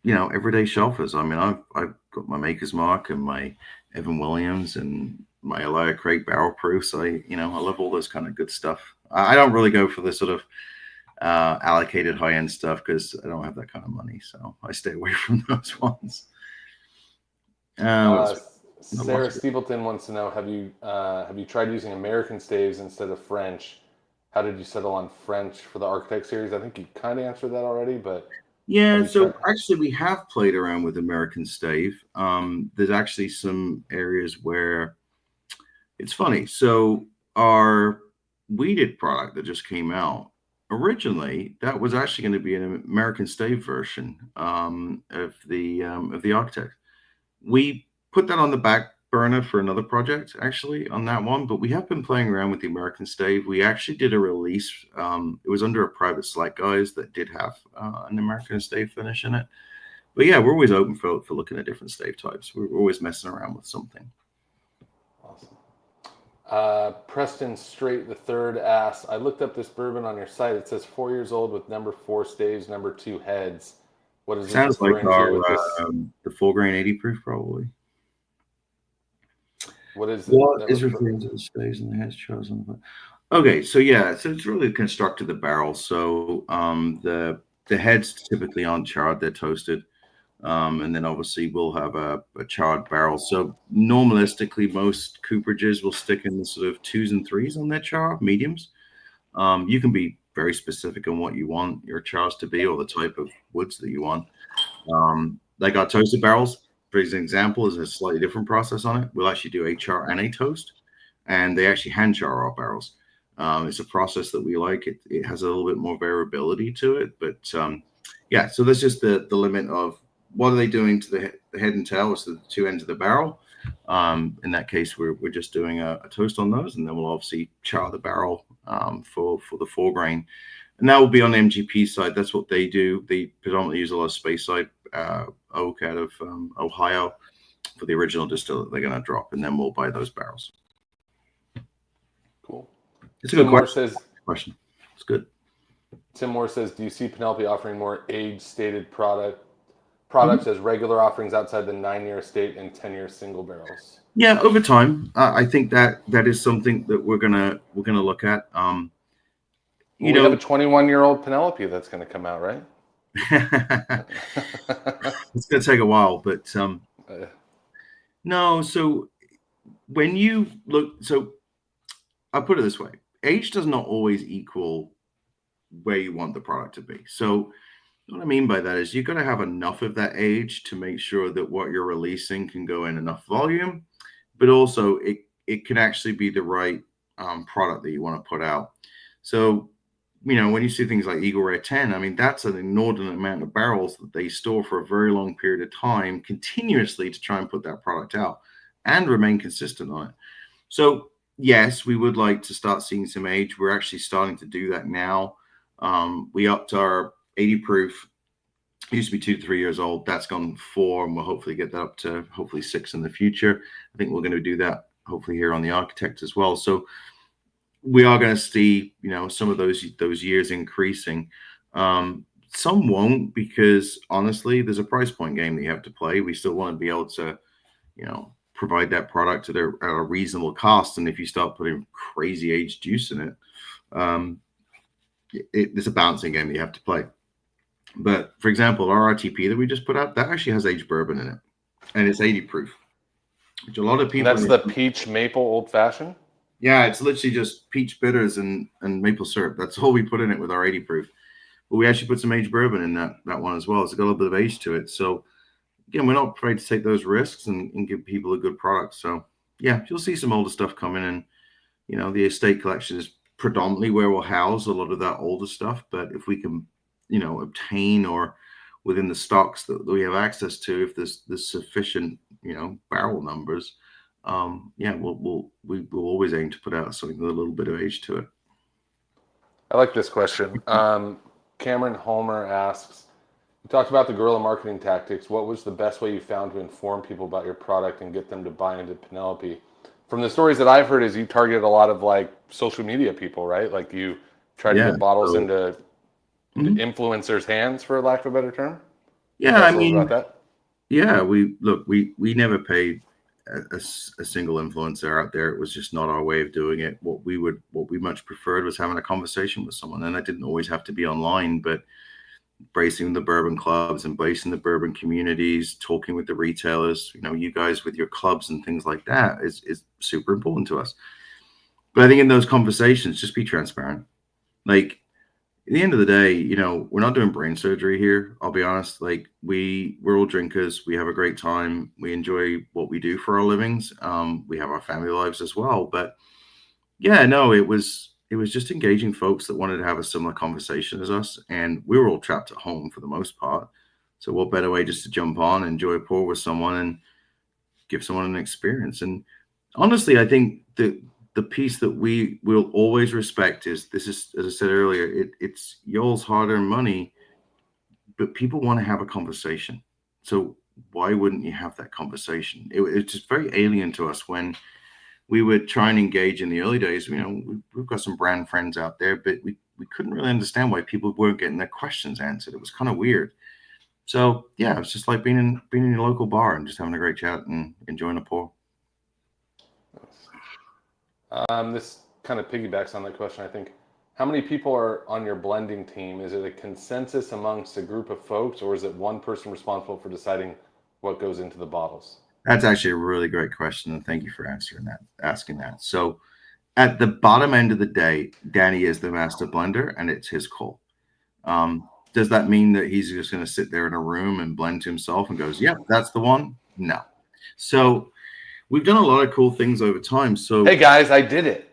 everyday shelfers. I mean, I've got my Maker's Mark and my Evan Williams and my Elia Craig barrel proofs. I love all those kind of good stuff. I don't really go for the sort of allocated high end stuff because I don't have that kind of money, so I stay away from those ones. Sarah Steepleton wants to know: Have you tried using American staves instead of French? How did you settle on French for the Architect series? I think you kind of answered that already, but yeah. So actually, we have played around with American stave. There's actually some areas where it's funny. So our weeded product that just came out, originally that was actually going to be an American stave version of the Architect. We put that on the back burner for another project actually on that one, but we have been playing around with the American stave. We actually did a release. It was under a private select guys that did have an American stave finish in it. But yeah, we're always open for looking at different stave types. We're always messing around with something. Awesome. Preston Straight the Third asked, I looked up this bourbon on your site. It says 4 years old with number 4 staves, number 2 heads. What is it? Sounds like our the full grain 80 proof probably. What is what is referring to the staves and the heads chosen? Okay, so yeah, so it's really the construct of the barrel. So the heads typically aren't charred; they're toasted. And then obviously we'll have a charred barrel. So normalistically, most cooperages will stick in the sort of 2s and 3s on their char, mediums. You can be very specific on what you want your chars to be or the type of woods that you want. Like our toasted barrels, for example, is a slightly different process on it. We'll actually do a char and a toast, and they actually hand char our barrels. It's a process that we like. It has a little bit more variability to it, but yeah. So that's just the limit of what are they doing to the head and tail, which are the two ends of the barrel. In that case, we're just doing a toast on those, and then we'll obviously char the barrel for the foregrain. And that will be on the MGP side. That's what they do. They predominantly use a lot of Speyside oak out of Ohio for the original distillate they're going to drop, and then we'll buy those barrels. Cool. It's a good question. It's good. Tim Moore says, do you see Penelope offering more age-stated products as regular offerings outside the 9-year estate and 10-year single barrels? Yeah, over time, I think that is something that we're gonna look at. We have a 21-year-old Penelope that's going to come out, right? It's gonna take a while, but no. So when you look, so I'll put it this way: age does not always equal where you want the product to be. So what I mean by that is you've got to have enough of that age to make sure that what you're releasing can go in enough volume, but also it can actually be the right product that you want to put out. So, when you see things like Eagle Rare 10, I mean, that's an inordinate amount of barrels that they store for a very long period of time continuously to try and put that product out and remain consistent on it. So, yes, we would like to start seeing some age. We're actually starting to do that now. We upped our 80 proof. It used to be 2 to 3 years old. That's gone 4, and we'll hopefully get that up to hopefully 6 in the future. I think we're going to do that hopefully here on the Architect as well. So we are going to see, some of those years increasing. Some won't, because honestly, there's a price point game that you have to play. We still want to be able to, provide that product at a reasonable cost. And if you start putting crazy aged juice in it, it's a balancing game that you have to play. But for example, our RTP that we just put out, that actually has aged bourbon in it, and it's 80 proof, which a lot of people. And that's the peach maple old fashioned. Yeah, it's literally just peach bitters and maple syrup. That's all we put in it with our 80 proof. But we actually put some aged bourbon in that one as well. It's got a little bit of age to it. So again, we're not afraid to take those risks and give people a good product. So yeah, you'll see some older stuff coming in. The estate collection is predominantly where we'll house a lot of that older stuff. But if we can, obtain or within the stocks that we have access to, if there's sufficient, barrel numbers, we'll always aim to put out something with a little bit of age to it. I like this question. Cameron Homer asks, you talked about the guerrilla marketing tactics. What was the best way you found to inform people about your product and get them to buy into Penelope? From the stories that I've heard, is you targeted a lot of like social media people, right? Like you tried to get bottles into influencers' hands, for lack of a better term. Yeah, I mean, about that. Yeah, we never paid a single influencer out there. It was just not our way of doing it. What we much preferred was having a conversation with someone, and that didn't always have to be online, but embracing the bourbon clubs, embracing the bourbon communities, talking with the retailers, you guys with your clubs and things like that is super important to us. But I think in those conversations, just be transparent. Like at the end of the day, we're not doing brain surgery here. I'll be honest. Like we're all drinkers. We have a great time. We enjoy what we do for our livings. We have our family lives as well. But yeah, no, it was just engaging folks that wanted to have a similar conversation as us. And we were all trapped at home for the most part. So what better way just to jump on, enjoy a pour with someone and give someone an experience. And honestly, I think the piece that we will always respect is, this is, as I said earlier, it's y'all's hard-earned money, but people want to have a conversation. So why wouldn't you have that conversation? It's just very alien to us when we would try and engage in the early days. We've got some brand friends out there, but we couldn't really understand why people weren't getting their questions answered. It was kind of weird. So yeah, it's just like being in your local bar and just having a great chat and enjoying a pour. This kind of piggybacks on that question, I think. How many people are on your blending team? Is it a consensus amongst a group of folks, or is it one person responsible for deciding what goes into the bottles? That's actually a really great question, and thank you for asking that. So at the bottom end of the day, Danny is the master blender, and it's his call. Does that mean that he's just going to sit there in a room and blend to himself and goes, "Yep, that's the one"? No. So we've done a lot of cool things over time. So Hey guys, I did it.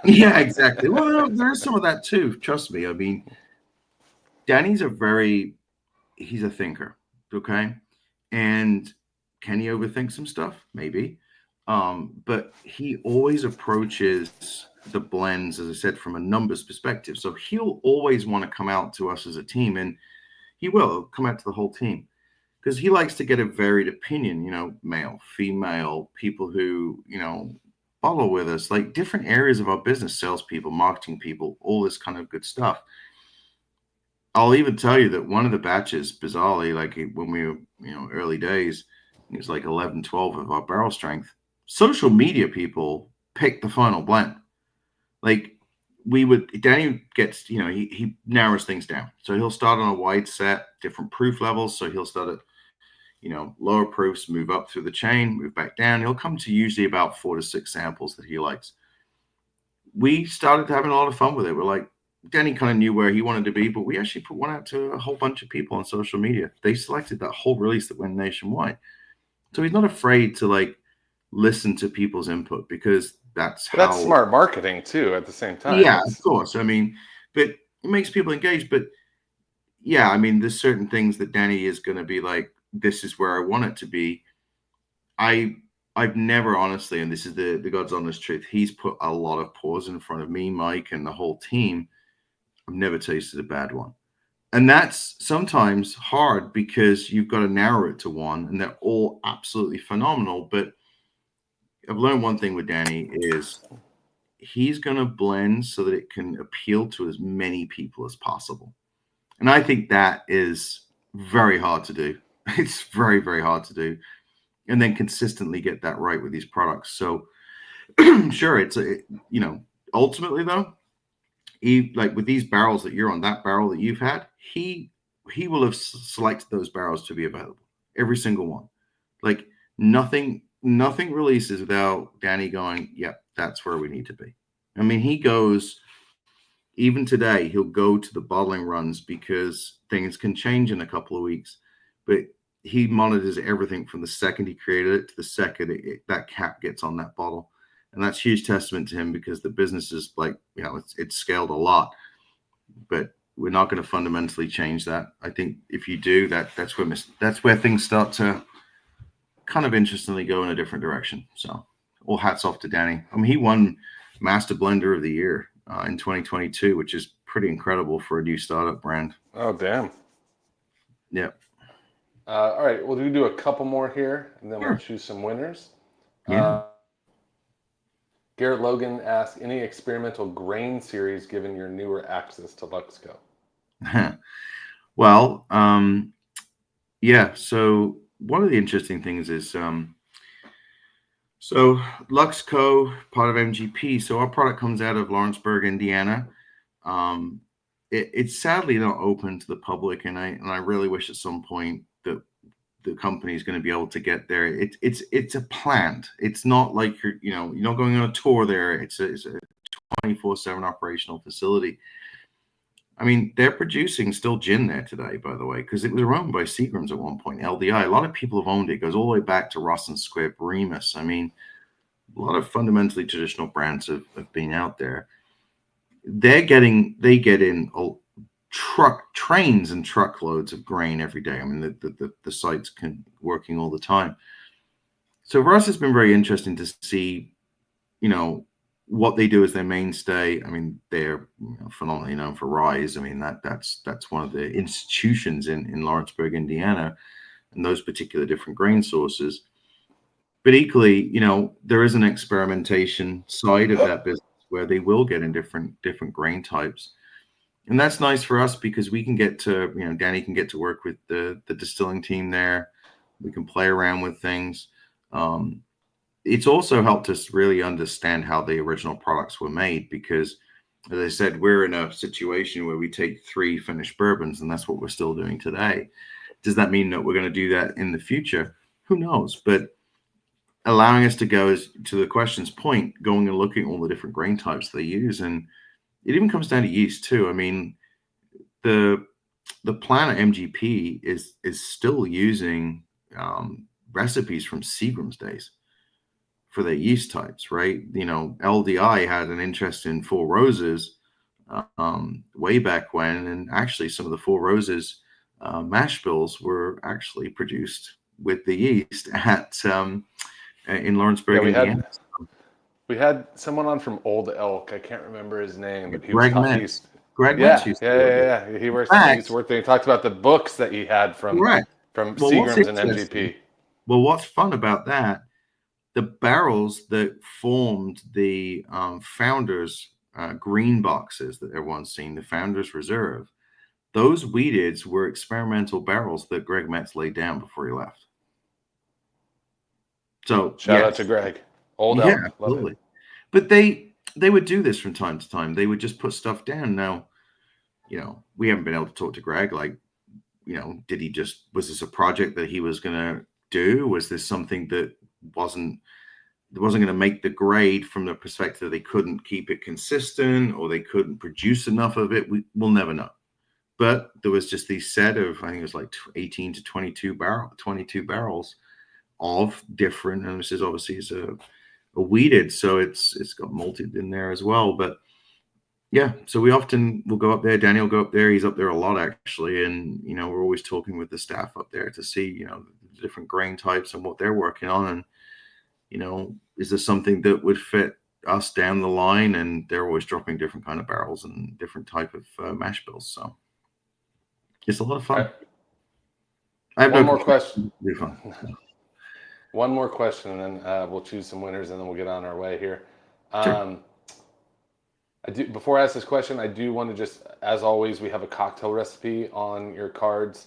yeah, exactly. Well, there is some of that too. Trust me. I mean, Danny's he's a thinker. Okay. And can he overthink some stuff? Maybe. But he always approaches the blends, as I said, from a numbers perspective. So he'll always want to come out to us as a team, and he will come out to the whole team because he likes to get a varied opinion, male, female, people who, follow with us, like different areas of our business, salespeople, marketing people, all this kind of good stuff. I'll even tell you that one of the batches, bizarrely, like when we were, early days, it was like 11, 12 of our barrel strength. Social media people picked the final blend. Like Danny gets, he narrows things down. So he'll start on a wide set, different proof levels. So he'll start at, lower proofs, move up through the chain, move back down. He'll come to usually about 4 to 6 samples that he likes. We started having a lot of fun with it. We're like, Danny kind of knew where he wanted to be, but we actually put one out to a whole bunch of people on social media. They selected that whole release that went nationwide. So he's not afraid to like listen to people's input because that's smart marketing too at the same time. Yeah, of course. I mean, but it makes people engaged. But yeah, I mean, there's certain things that Danny is going to be like, this is where I want it to be. I've never honestly, and this is the God's honest truth, he's put a lot of pours in front of me, Mike, and the whole team. I've never tasted a bad one. And that's sometimes hard because you've got to narrow it to one, and they're all absolutely phenomenal. But I've learned one thing with Danny is he's going to blend so that it can appeal to as many people as possible. And I think that is very hard to do. It's very, very hard to do. And then consistently get that right with these products. So sure, ultimately though, like with these barrels that you're on, that barrel that you've had, he will have selected those barrels to be available. Every single one. Like nothing releases without Danny going, yep, that's where we need to be. I mean, he goes, even today, he'll go to the bottling runs because things can change in a couple of weeks. But he monitors everything from the second he created it to the second that cap gets on that bottle. And that's huge testament to him because the business is like, it's scaled a lot. But we're not going to fundamentally change that. I think if you do, that's where things start to kind of interestingly go in a different direction. So all hats off to Danny. I mean, he won Master Blender of the Year in 2022, which is pretty incredible for a new startup brand. Oh, damn. Yep. All right, we'll do a couple more here, and then we'll choose some winners. Yeah. Garrett Logan asked, any experimental grain series given your newer access to Luxco? Well, yeah. So one of the interesting things is, so Luxco, part of MGP. So our product comes out of Lawrenceburg, Indiana. It's sadly not open to the public, and I really wish at some point that the company is going to be able to get there. It's a plant. It's not like you're not going on a tour there. It's a 24/7 operational facility. I mean, they're producing still gin there today, by the way, because it was owned by Seagram's at one point, LDI. A lot of people have owned it. It goes all the way back to Ross and Squibb, Remus. I mean, a lot of fundamentally traditional brands have been out there. They get in trains and truckloads of grain every day. I mean, the site's working all the time. So for us, it's been very interesting to see, what they do as their mainstay. I mean, they're phenomenally known for Rise. I mean, that's one of the institutions in Lawrenceburg, Indiana, and those particular different grain sources. But equally, there is an experimentation side of that business where they will get in different grain types. And that's nice for us because we can get to, Danny can get to work with the distilling team there. We can play around with things. it's also helped us really understand how the original products were made because, as I said, we're in a situation where we take 3 finished bourbons, and that's what we're still doing today. Does that mean that we're going to do that in the future? Who knows? But allowing us to go to the question's point, going and looking at all the different grain types they use, and it even comes down to yeast too. I mean, the Planet MGP is still using recipes from Seagram's days for their yeast types, right? You know, LDI had an interest in Four Roses way back when, and actually some of the Four Roses mash bills were actually produced with the yeast at in Lawrenceburg, Indiana. We had someone on from Old Elk. I can't remember his name, but he was Greg talking. Metz. Greg Metz used to work there. Yeah. He worked there. He talked about the books that he had from Seagram's and MGP. Well, what's fun about that? The barrels that formed the Founders green boxes that everyone's seen, the Founders Reserve, those wheateds were experimental barrels that Greg Metz laid down before he left. So shout out to Greg. Old Elk. Absolutely. But they would do this from time to time. They would just put stuff down. Now, you know, we haven't been able to talk to Greg. Like, you know, was this a project that he was going to do? Was this something that wasn't going to make the grade from the perspective that they couldn't keep it consistent or they couldn't produce enough of it? We'll never know. But there was just these set of, I think it was like 18 to 22 barrels of different, and this is obviously is a wheated, so it's got malted in there as well. But yeah, so we often will go up there. Danny will go up there. He's up there a lot actually, and you know, we're always talking with the staff up there to see, you know, the different grain types and what they're working on, and you know, is there something that would fit us down the line? And they're always dropping different kind of barrels and different type of mash bills, so it's a lot of fun. I have one more question. It'll be fun. One more question, and then we'll choose some winners, and then we'll get on our way here. Sure. Before I ask this question, I do want to just, as always, we have a cocktail recipe on your cards.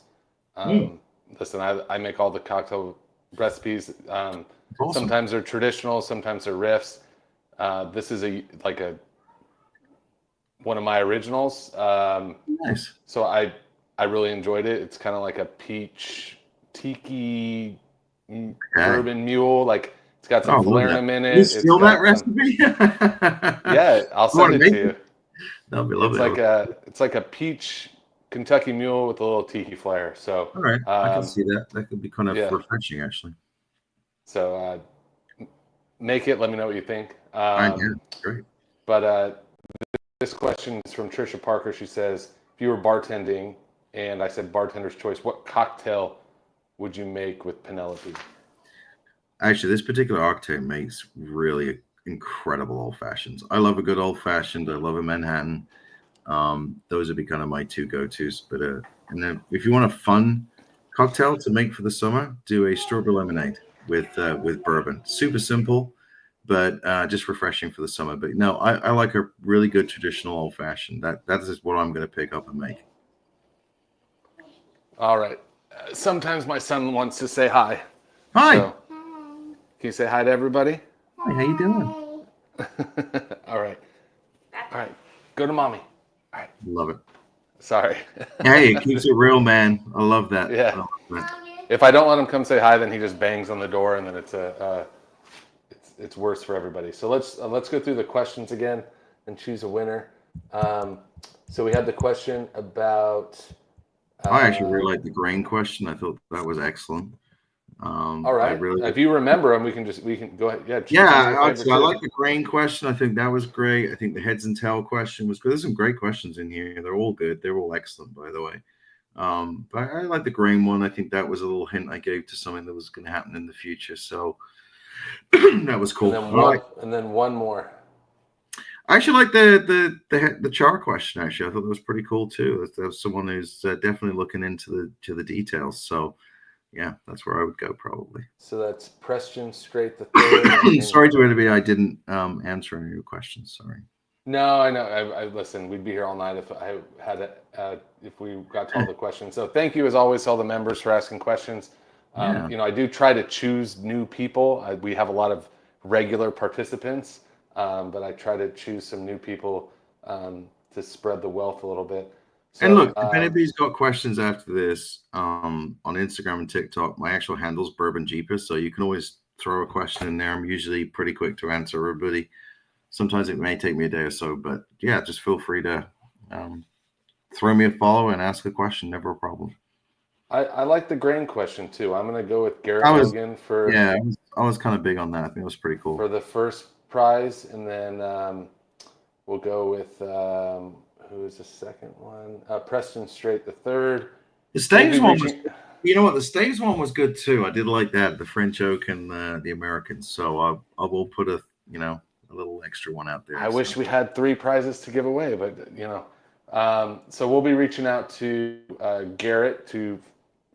Listen, I make all the cocktail recipes. Awesome. Sometimes they're traditional, sometimes they're riffs. This is one of my originals. Nice. So I really enjoyed it. It's kind of like a peach tiki bourbon mule. Like it's got some falernum in it. You steal that recipe? Yeah, I'll send it to you. That'll be lovely. It's like a peach Kentucky mule with a little tiki flair. So all right, I can see that. That could be kind of refreshing, actually. So make it. Let me know what you think. Great. But this question is from Trisha Parker. She says, if you were bartending, and I said bartender's choice, what cocktail would you make with Penelope? Actually, this particular octane makes really incredible old fashions. I love a good old fashioned. I love a Manhattan. Those would be kind of my two go-tos. But and then if you want a fun cocktail to make for the summer, do a strawberry lemonade with bourbon. Super simple, but just refreshing for the summer. But no, I like a really good traditional old fashioned. That is what I'm going to pick up and make. All right. Sometimes my son wants to say hi. Hi. So, can you say hi to everybody? Hi, how you doing? All right. All right. Go to mommy. All right. Love it. Sorry. Hey, it keeps it real, man. I love that. Yeah. Love that. If I don't let him come say hi, then he just bangs on the door, and then it's worse for everybody. So let's go through the questions again and choose a winner. So we had the question about. I actually really like the grain question. I thought that was excellent. All right. If you remember them, we can go ahead. Yeah. I like the grain question. I think that was great. I think the heads and tail question was good. There's some great questions in here. They're all good. They're all excellent, by the way. But I like the grain one. I think that was a little hint I gave to something that was going to happen in the future. So that was cool. And then one more. I actually like the char question. Actually, I thought that was pretty cool too. There's someone who's definitely looking into the details. So, yeah, that's where I would go probably. So that's Preston Straight the third. Sorry to everybody, I didn't answer any of your questions. Sorry. No, I know. I listen. We'd be here all night if I had if we got to all the questions. So thank you as always to all the members for asking questions. You know, I do try to choose new people. We have a lot of regular participants, but I try to choose some new people to spread the wealth a little bit. So, And look, if anybody's got questions after this on Instagram and TikTok, my actual handle's Bourbon Jeepers, so you can always throw a question in there. I'm usually pretty quick to answer everybody. Sometimes it may take me a day or so, but yeah, just feel free to throw me a follow and ask a question. Never a problem. I like the grain question too. I'm going to go with Garrett Logan I was kind of big on that. I think it was pretty cool for the first prize, and then we'll go with who is the second one? Preston Strait the third. The Staves one was, you know what? The Staves one was good too. I did like that, the French oak and the Americans. So I will put a little extra one out there. I wish we had 3 prizes to give away, but so we'll be reaching out to Garrett to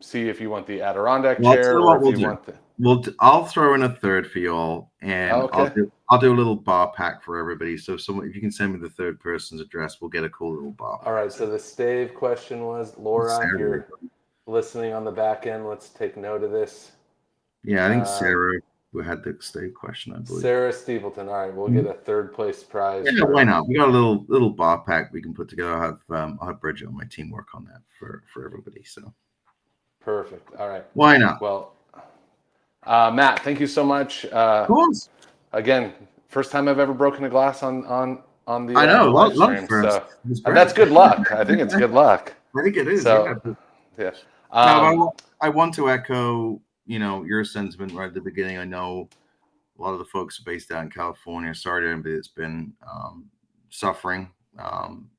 see if you want the Adirondack chair or if you want the. I'll throw in a third for y'all, and I'll do a little bar pack for everybody. So if you can send me the third person's address, we'll get a cool little bar pack. All right. So the stave question was, Laura, if you're listening on the back end, let's take note of this. Yeah, I think Sarah had the stave question, I believe. Sarah Stapleton. All right, we'll get a third place prize. Yeah, why not? We got a little bar pack we can put together. I'll have Bridget on my team work on that for everybody. So perfect. All right. Why not? Well, Matt, thank you so much. Of course. Again, first time I've ever broken a glass on the. I know, live stream, so that's good luck. I think it's good luck. I think it is. So, yeah. I want to echo, your sentiment right at the beginning. I know a lot of the folks based out in California. Sorry to everybody that's been suffering.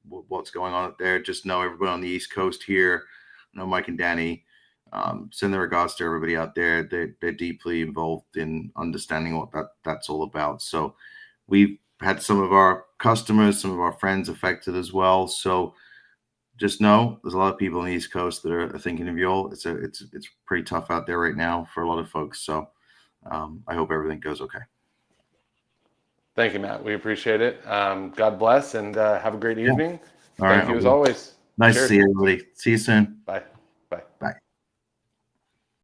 What's going on up there? Just know everybody on the East Coast here. I know Mike and Danny. Send their regards to everybody out there. They're deeply involved in understanding what that's all about. So we've had some of our customers, some of our friends affected as well. So just know there's a lot of people on the East Coast that are thinking of you all. It's pretty tough out there right now for a lot of folks. So I hope everything goes okay. Thank you, Matt. We appreciate it. God bless and have a great evening. All Thank right, you as always. Nice to see you, everybody. See you soon. Bye.